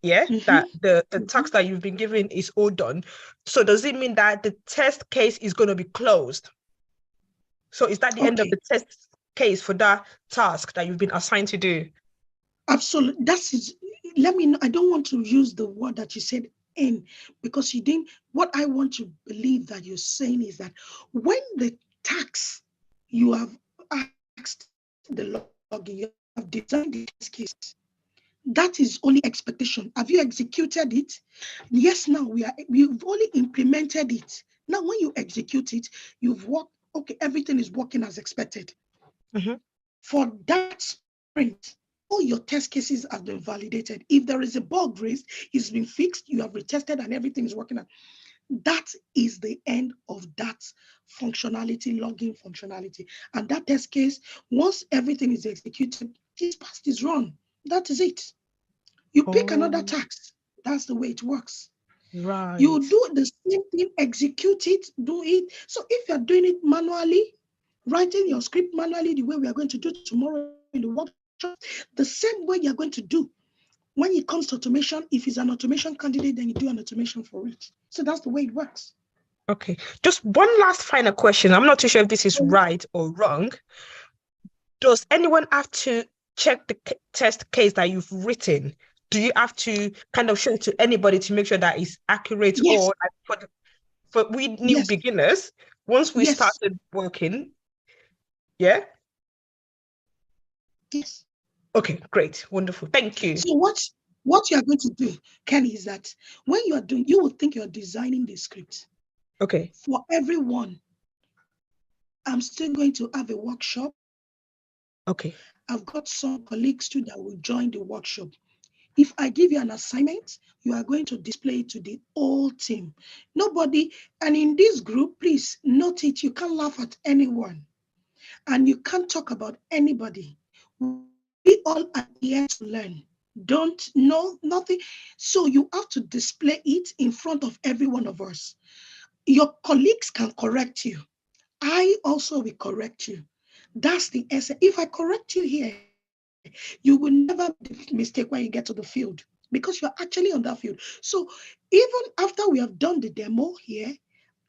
Speaker 3: that the task that you've been given is all done. So does it mean that the test case is going to be closed? So is that the end of the test case for that task that you've been assigned to do?
Speaker 1: Absolutely. That is, let me know. I don't want to use the word that you said in, because you didn't. What I want to believe that you're saying is that when the tax you have asked the login, you have designed the test case, that is only expectation. Have you executed it? Yes, now we've only implemented it. Now, when you execute it, you've worked, okay, everything is working as expected. For that sprint, all your test cases have been validated. If there is a bug raised, it's been fixed, you have retested, and everything is working. That is the end of that functionality, login functionality. And that test case, once everything is executed, this past is run. That is it. You pick another task. That's the way it works.
Speaker 3: Right.
Speaker 1: You do the same thing, execute it, do it. So if you're doing it manually, writing your script manually, the way we are going to do tomorrow in the workshop, the same way you're going to do. When it comes to automation, if it's an automation candidate, then you do an automation for it. So that's the way it works.
Speaker 3: Okay, just one last final question. I'm not too sure if this is right or wrong. Does anyone have to check the test case that you've written? Do you have to kind of show it to anybody to make sure that it's accurate?
Speaker 1: Yes.
Speaker 3: Or like for we new beginners, once we started working, yeah?
Speaker 1: Yes.
Speaker 3: Okay, great, wonderful, thank you.
Speaker 1: So what you are going to do, Kenny, is that when you are doing, you will think you're designing the script.
Speaker 3: Okay.
Speaker 1: For everyone, I'm still going to have a workshop.
Speaker 3: Okay.
Speaker 1: I've got some colleagues too that will join the workshop. If I give you an assignment, you are going to display it to the whole team. Nobody, and in this group, please note it, you can't laugh at anyone and you can't talk about anybody. We all are here to learn. Don't know nothing. So you have to display it in front of every one of us. Your colleagues can correct you. I also will correct you. That's the essence. If I correct you here, you will never make a mistake when you get to the field because you're actually on that field. So even after we have done the demo here,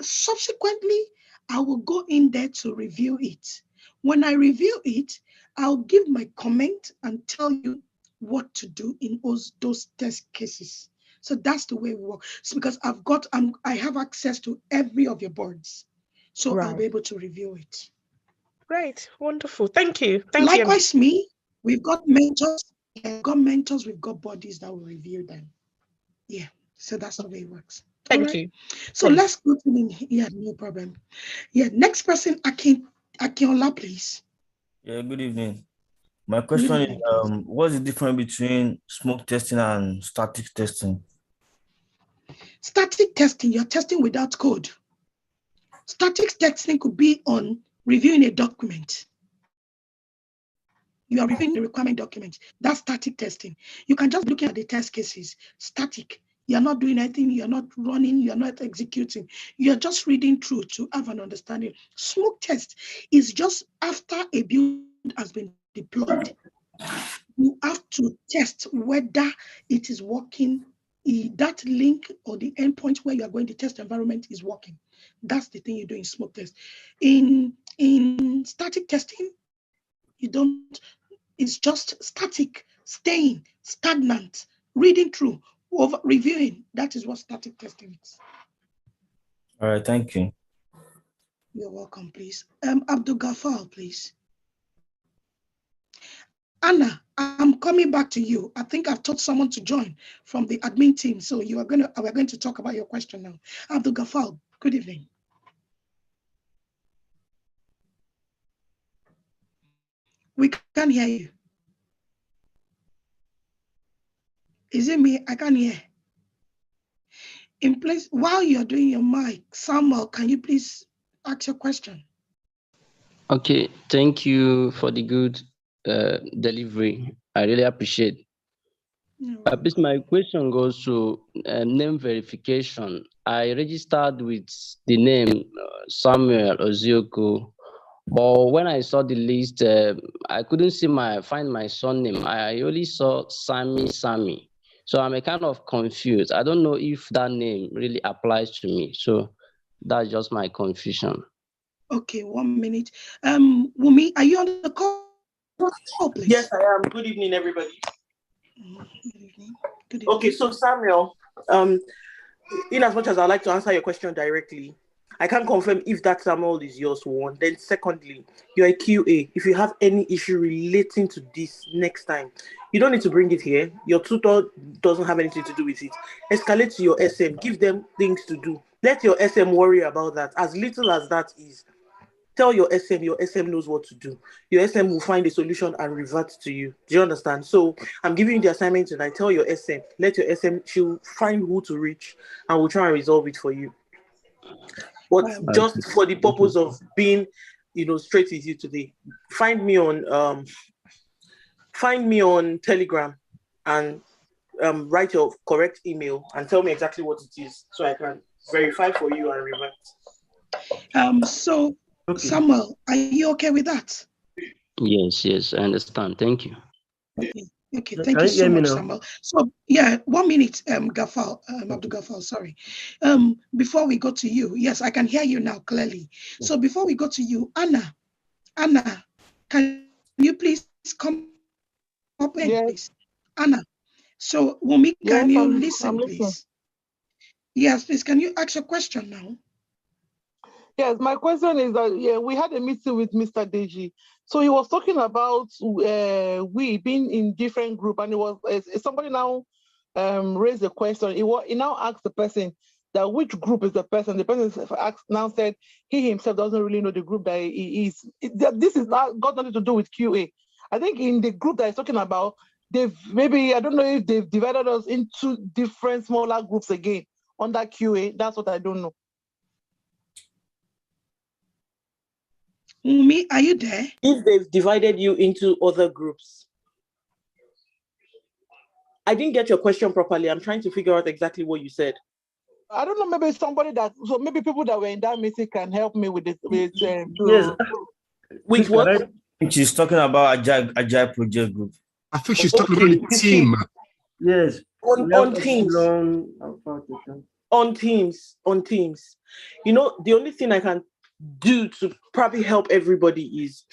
Speaker 1: subsequently, I will go in there to review it. When I review it, I'll give my comment and tell you what to do in those test cases. So that's the way we work. So because I have access to every of your boards. So I'll be able to review it.
Speaker 3: Great, wonderful. Thank you.
Speaker 1: Likewise, me, we've got mentors. We've got bodies that will review them. Yeah, so that's the way it works.
Speaker 3: Thank you.
Speaker 1: So let's go to the, yeah, no problem. Yeah, next person, Akinola, please.
Speaker 12: Yeah, good evening. My question is, what's the difference between smoke testing and static testing?
Speaker 1: Static testing, you're testing without code. Static testing could be on reviewing a document. You are reviewing the requirement document. That's static testing. You can just be looking at the test cases. Static. You're not doing anything. You're not running. You're not executing. You're just reading through to have an understanding. Smoke test is just after a build has been deployed. You have to test whether it is working. That link or the endpoint where you are going to test environment is working. That's the thing you do in smoke test. In static testing, you don't. It's just static, staying, stagnant, reading through, reviewing. That is what static testing is.
Speaker 12: All right, thank you.
Speaker 1: You're welcome, please. Abdul Ghaffar, please. Anna, I'm coming back to you. I think I've told someone to join from the admin team. So we're going to talk about your question now. Abdul Ghaffar, good evening. We can't hear you. Is it me? I can't hear. In place, while you're doing your mic, Samuel, can you please ask your question?
Speaker 7: Okay, thank you for the good delivery. I really appreciate. Please, my question goes to name verification. I registered with the name Samuel Ozioko, but when I saw the list, I couldn't find my surname. I only saw Sammy. So I'm a kind of confused. I don't know if that name really applies to me. So that's just my confusion.
Speaker 1: Okay, 1 minute. Wumi, are you on the call, please?
Speaker 13: Yes, I am. Good evening, everybody.
Speaker 1: Good evening. Good evening.
Speaker 13: Okay, so Samuel, in as much as I'd like to answer your question directly, I can't confirm if that Samuel is yours, one. Then secondly, you're a QA. If you have any issue relating to this next time, you don't need to bring it here. Your tutor doesn't have anything to do with it. Escalate to your SM. Give them things to do. Let your SM worry about that. As little as that is, tell your SM knows what to do. Your SM will find a solution and revert to you. Do you understand? So I'm giving you the assignment tonight. Tell your SM, let your SM, she'll find who to reach and we'll try and resolve it for you. But just for the purpose of being, straight with you today, find me on Telegram and write your correct email and tell me exactly what it is so I can verify for you and revert.
Speaker 1: So Samuel, are you okay with that?
Speaker 7: Yes, I understand. Thank you.
Speaker 1: Okay. Okay, thank you so much, Samuel. So yeah, 1 minute, Gafal, Abdul Gafal, sorry. Before we go to you, yes, I can hear you now clearly. So before we go to you, Anna, can you please come up in,
Speaker 11: Yes.
Speaker 1: please? Anna. So Wumi,
Speaker 11: Yes,
Speaker 1: can you
Speaker 11: I'm
Speaker 1: listen,
Speaker 11: listening.
Speaker 1: please? Yes, please. Can you ask a question now?
Speaker 11: Yes, my question is that we had a meeting with Mr. Deji. So he was talking about we being in different group, and it was somebody now raised a question. He now asked the person that which group is the person. The person now said he himself doesn't really know the group that he is. This is not got nothing to do with QA. I think in the group that he's talking about, I don't know if they've divided us into different smaller groups again under QA. That's what I don't know.
Speaker 1: Umi, are you there?
Speaker 13: If they've divided you into other groups. I didn't get your question properly. I'm trying to figure out exactly what you said.
Speaker 11: I don't know, maybe maybe people that were in that meeting can help me with this.
Speaker 12: Yes.
Speaker 13: With what?
Speaker 12: She's talking about Agile Project Group.
Speaker 5: I think she's talking about the team.
Speaker 12: Yes.
Speaker 13: On Teams. On Teams. You know, the only thing I can do to probably help everybody is,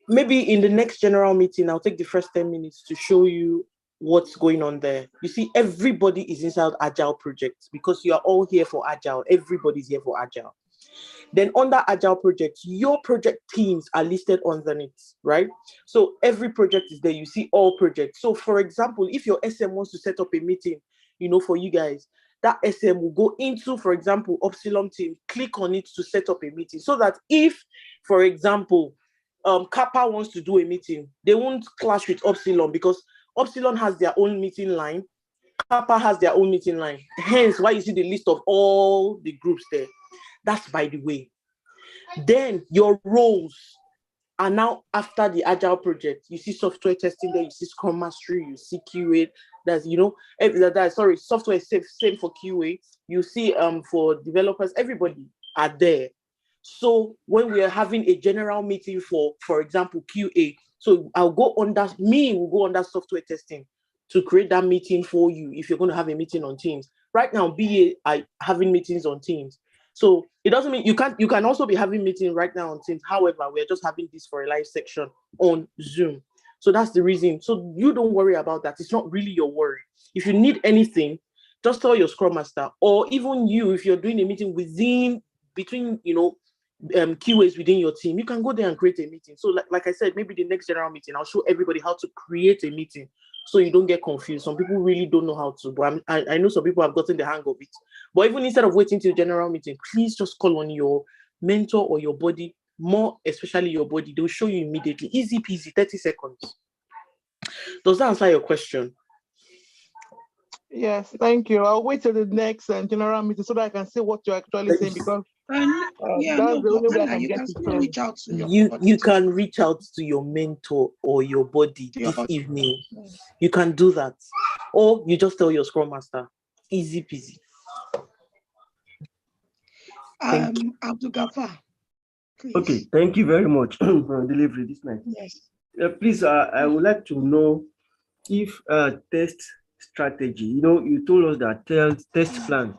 Speaker 13: maybe in the next general meeting, I'll take the first 10 minutes to show you what's going on there. You see, everybody is inside Agile projects because you are all here for Agile. Everybody's here for Agile. Then under Agile projects, your project teams are listed underneath, right? So every project is there. You see all projects. So for example, if your SM wants to set up a meeting, for you guys, that SM will go into, for example, Upsilon team, click on it to set up a meeting. So that if, for example, Kappa wants to do a meeting, they won't clash with Upsilon because Upsilon has their own meeting line. Kappa has their own meeting line. Hence why you see the list of all the groups there. That's by the way. Then your roles are now after the Agile project. You see software testing there, you see Scrum Mastery, you see QA. Software is same for QA. You see for developers, everybody are there. So when we are having a general meeting for example, QA, so we'll go under software testing to create that meeting for you if you're going to have a meeting on Teams. Right now, BA are having meetings on Teams. So it doesn't mean you can also be having meetings right now on Teams. However, we're just having this for a live section on Zoom. So that's the reason. So you don't worry about that. It's not really your worry. If you need anything, just tell your Scrum Master, or even you, if you're doing a meeting between QAs within your team, you can go there and create a meeting. So like I said, maybe the next general meeting, I'll show everybody how to create a meeting so you don't get confused. Some people really don't know how to, but I know some people have gotten the hang of it. But even instead of waiting till general meeting, please just call on your mentor or your body, more especially your body. They'll show you immediately. Easy peasy, 30 seconds. Does that answer your question?
Speaker 11: Yes, thank you. I'll wait till the next general meeting so that I can see what you're actually saying, because that's the only way I can get to tell.
Speaker 1: Reach out to your
Speaker 13: you can reach out to your mentor or your body this evening. You can do that, or you just tell your Scrum Master. Easy peasy.
Speaker 1: Abdul Gafar, please.
Speaker 12: Okay, thank you very much for delivery this night.
Speaker 1: Yes.
Speaker 12: Please, I would like to know if test strategy. You told us that test plan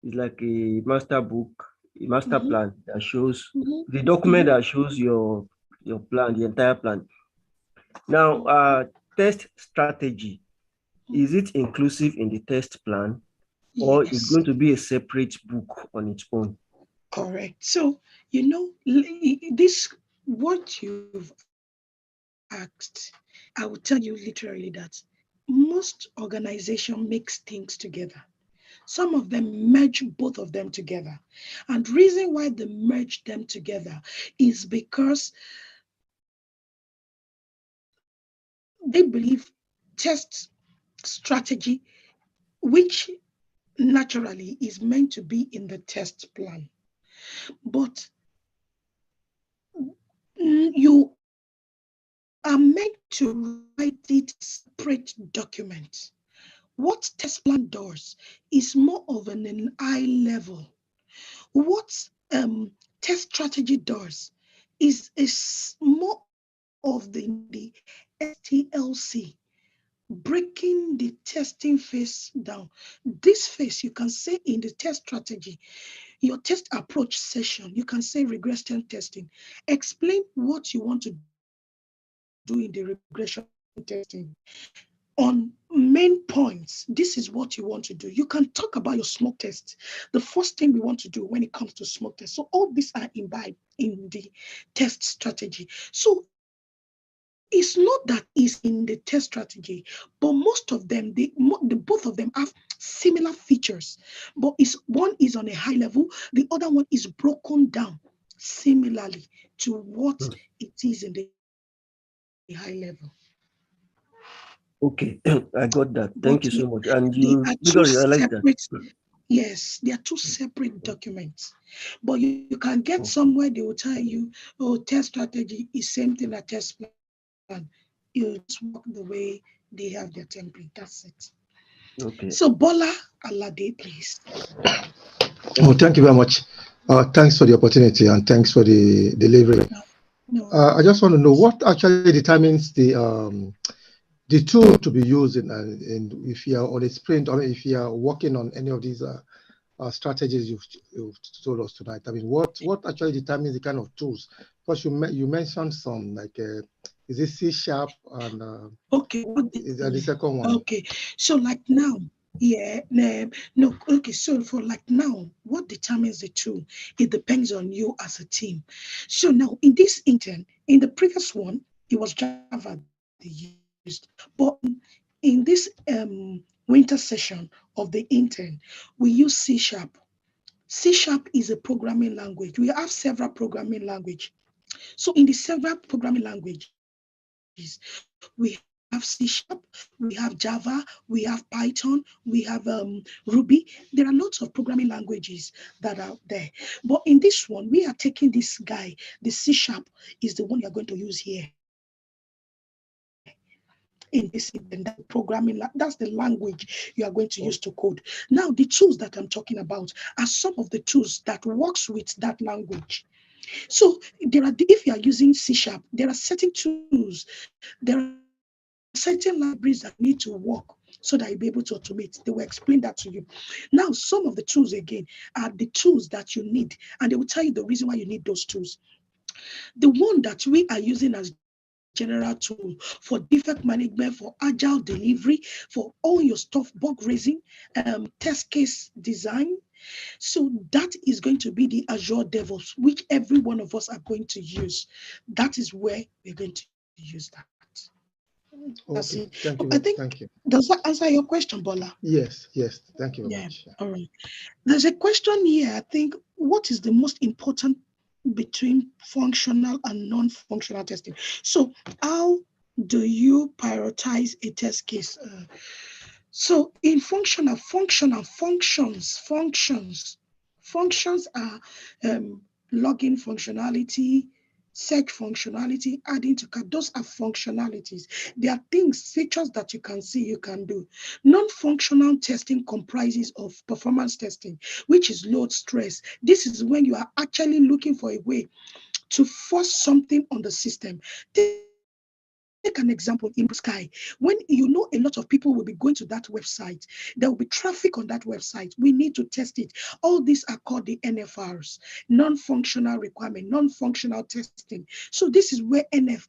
Speaker 12: is like a master book, a master plan that shows the document that shows your plan, the entire plan. Now, test strategy, is it inclusive in the test plan, or is it going to be a separate book on its own?
Speaker 1: Correct. So, what you've asked, I will tell you literally that most organizations mix things together. Some of them merge both of them together. And the reason why they merge them together is because they believe test strategy, which naturally is meant to be in the test plan. But you are meant to write it separate document. What test plan does is more of an eye level. What test strategy does is more of the STLC, breaking the testing phase down. This phase, you can say in the test strategy, your test approach session, you can say regression testing. Explain what you want to do in the regression testing. On main points, this is what you want to do. You can talk about your smoke test. The first thing we want to do when it comes to smoke test. So all these are imbibed in the test strategy. So it's not that it's in the test strategy, but most of them, both of them have similar features. But one is on a high level, the other one is broken down similarly to what it is in the high level.
Speaker 12: Okay, I got that.
Speaker 1: But
Speaker 12: Thank you so much. And
Speaker 1: they
Speaker 12: you,
Speaker 1: are two
Speaker 12: Victoria, I like that.
Speaker 1: separate. Yes, they are two separate documents. But you can get somewhere they will tell you, oh, test strategy is same thing as test plan. You just work the way they have their template. That's it.
Speaker 12: Okay.
Speaker 1: So Bola Alade, please.
Speaker 14: Oh, thank you very much. Thanks for the opportunity and thanks for the delivery. I just want to know what actually determines the tool to be used in if you are on a sprint or if you are working on any of these strategies you've told us tonight. I mean, what actually determines the kind of tools? Because you mentioned some like is it C# and
Speaker 1: okay,
Speaker 14: is that the second one?
Speaker 1: Okay, so like now, yeah, no, okay, so for like now, what determines the tool? It depends on you as a team. So now in this intern, in the previous one, it was Java they used, but in this winter session of the intern, we use C#. C# is a programming language. We have several programming languages. So in the several programming languages, we have C#, we have Java, we have Python, we have Ruby. There are lots of programming languages that are there. But in this one, we are taking this guy, the C# is the one you're going to use here. In this event, that programming, that's the language you are going to use to code. Now, the tools that I'm talking about are some of the tools that works with that language. So there are, if you are using C#, there are certain tools, there are certain libraries that need to work so that you'll be able to automate. They will explain that to you. Now, some of the tools again are the tools that you need, and they will tell you the reason why you need those tools. The one that we are using as general tool for defect management, for agile delivery, for all your stuff, bug raising, test case design. So that is going to be the Azure DevOps, which every one of us are going to use. That is where we're going to use that. That's
Speaker 14: Okay,
Speaker 1: it.
Speaker 14: thank you.
Speaker 1: I think,
Speaker 14: thank you.
Speaker 1: does that answer your question, Bola?
Speaker 14: Yes, thank you very much.
Speaker 1: All right. There's a question here. I think, what is the most important between functional and non-functional testing? So how do you prioritize a test case? So in functions are login functionality, search functionality, adding to cart. Those are functionalities. They are things, features that you can see, you can do. Non-functional testing comprises of performance testing, which is load stress. This is when you are actually looking for a way to force something on the system. Take an example in Sky. When you know a lot of people will be going to that website, there will be traffic on that website. We need to test it. All these are called the NFRs, non-functional requirement, non-functional testing. So this is where NF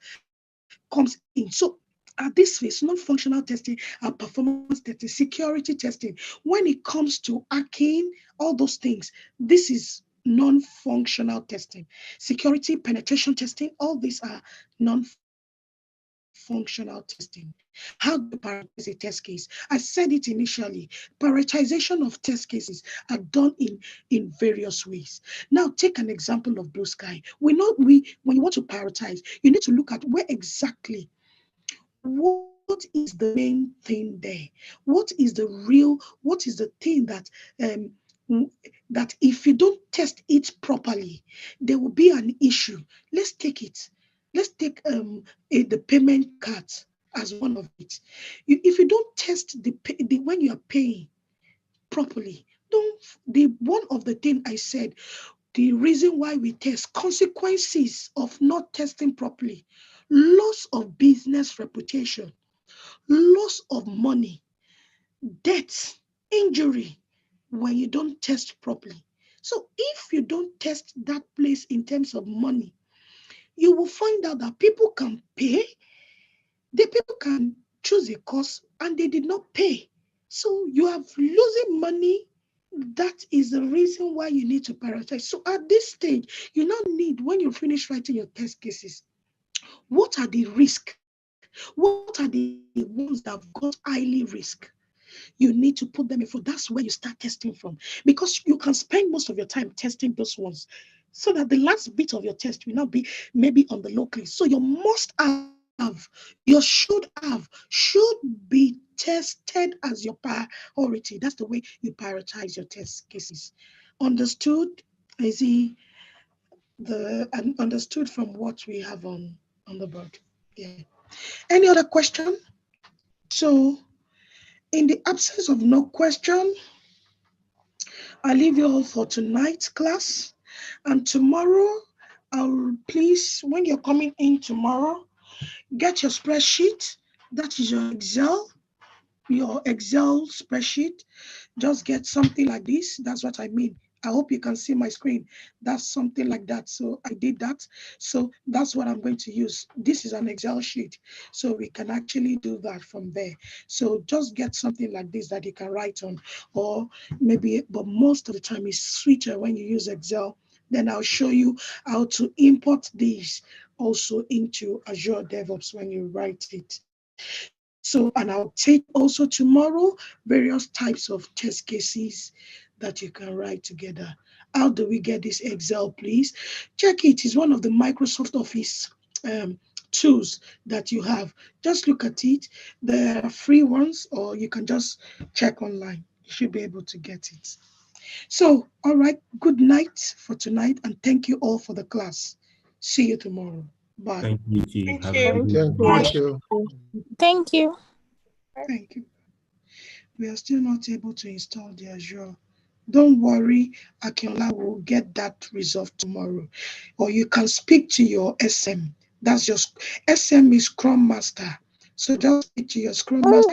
Speaker 1: comes in. So at this phase, non-functional testing and performance testing, security testing. When it comes to hacking, all those things, this is non-functional testing. Security, penetration testing, all these are non-functional testing. How do you prioritize a test case? I said it initially. Prioritization of test cases are done in various ways. Now, take an example of Blue Sky. When you want to prioritize, you need to look at where exactly, what is the main thing there? What is the thing that that if you don't test it properly, there will be an issue. Let's take it. Let's take the payment card as one of it. If you don't test the when you are paying properly, one of the thing I said, the reason why we test, consequences of not testing properly. loss of business reputation, loss of money, death, injury when you don't test properly. So if you don't test that place in terms of money, you will find out that people can pay, the people can choose a course and they did not pay. So you are losing money. That is the reason why you need to prioritize. So at this stage, you now need, when you finish writing your test cases, what are the risks? What are the ones that have got highly risk? You need to put them in front. That's where you start testing from, because you can spend most of your time testing those ones, so that the last bit of your test will not be maybe on the low case. So your must have, your should be tested as your priority. That's the way you prioritize your test cases. Understood? I see and understood from what we have on the board. Yeah. Any other question? So, in the absence of no question, I leave you all for tonight's class. And tomorrow, please, when you're coming in tomorrow, get your spreadsheet. That is your Excel spreadsheet. Just get something like this. That's what I mean. I hope you can see my screen. That's something like that. So I did that. So that's what I'm going to use. This is an Excel sheet. So we can actually do that from there. So just get something like this that you can write on, or maybe, but most of the time it's sweeter when you use Excel. Then I'll show you how to import these also into Azure DevOps when you write it. So, and I'll take also tomorrow various types of test cases that you can write together. How do we get this Excel, please? Check it. It's one of the Microsoft Office tools that you have. Just look at it. There are free ones, or you can just check online. You should be able to get it. So, all right, good night for tonight, and thank you all for the class. See you tomorrow. Bye.
Speaker 9: Thank you, Chief.
Speaker 3: Thank
Speaker 9: Have
Speaker 3: you.
Speaker 9: a good day.
Speaker 14: Thank you.
Speaker 15: Thank you.
Speaker 1: Thank you. We are still not able to install the Azure. Don't worry, Akinola will get that resolved tomorrow. Or you can speak to your SM. That's your SM is Scrum Master. So just speak to your Scrum Master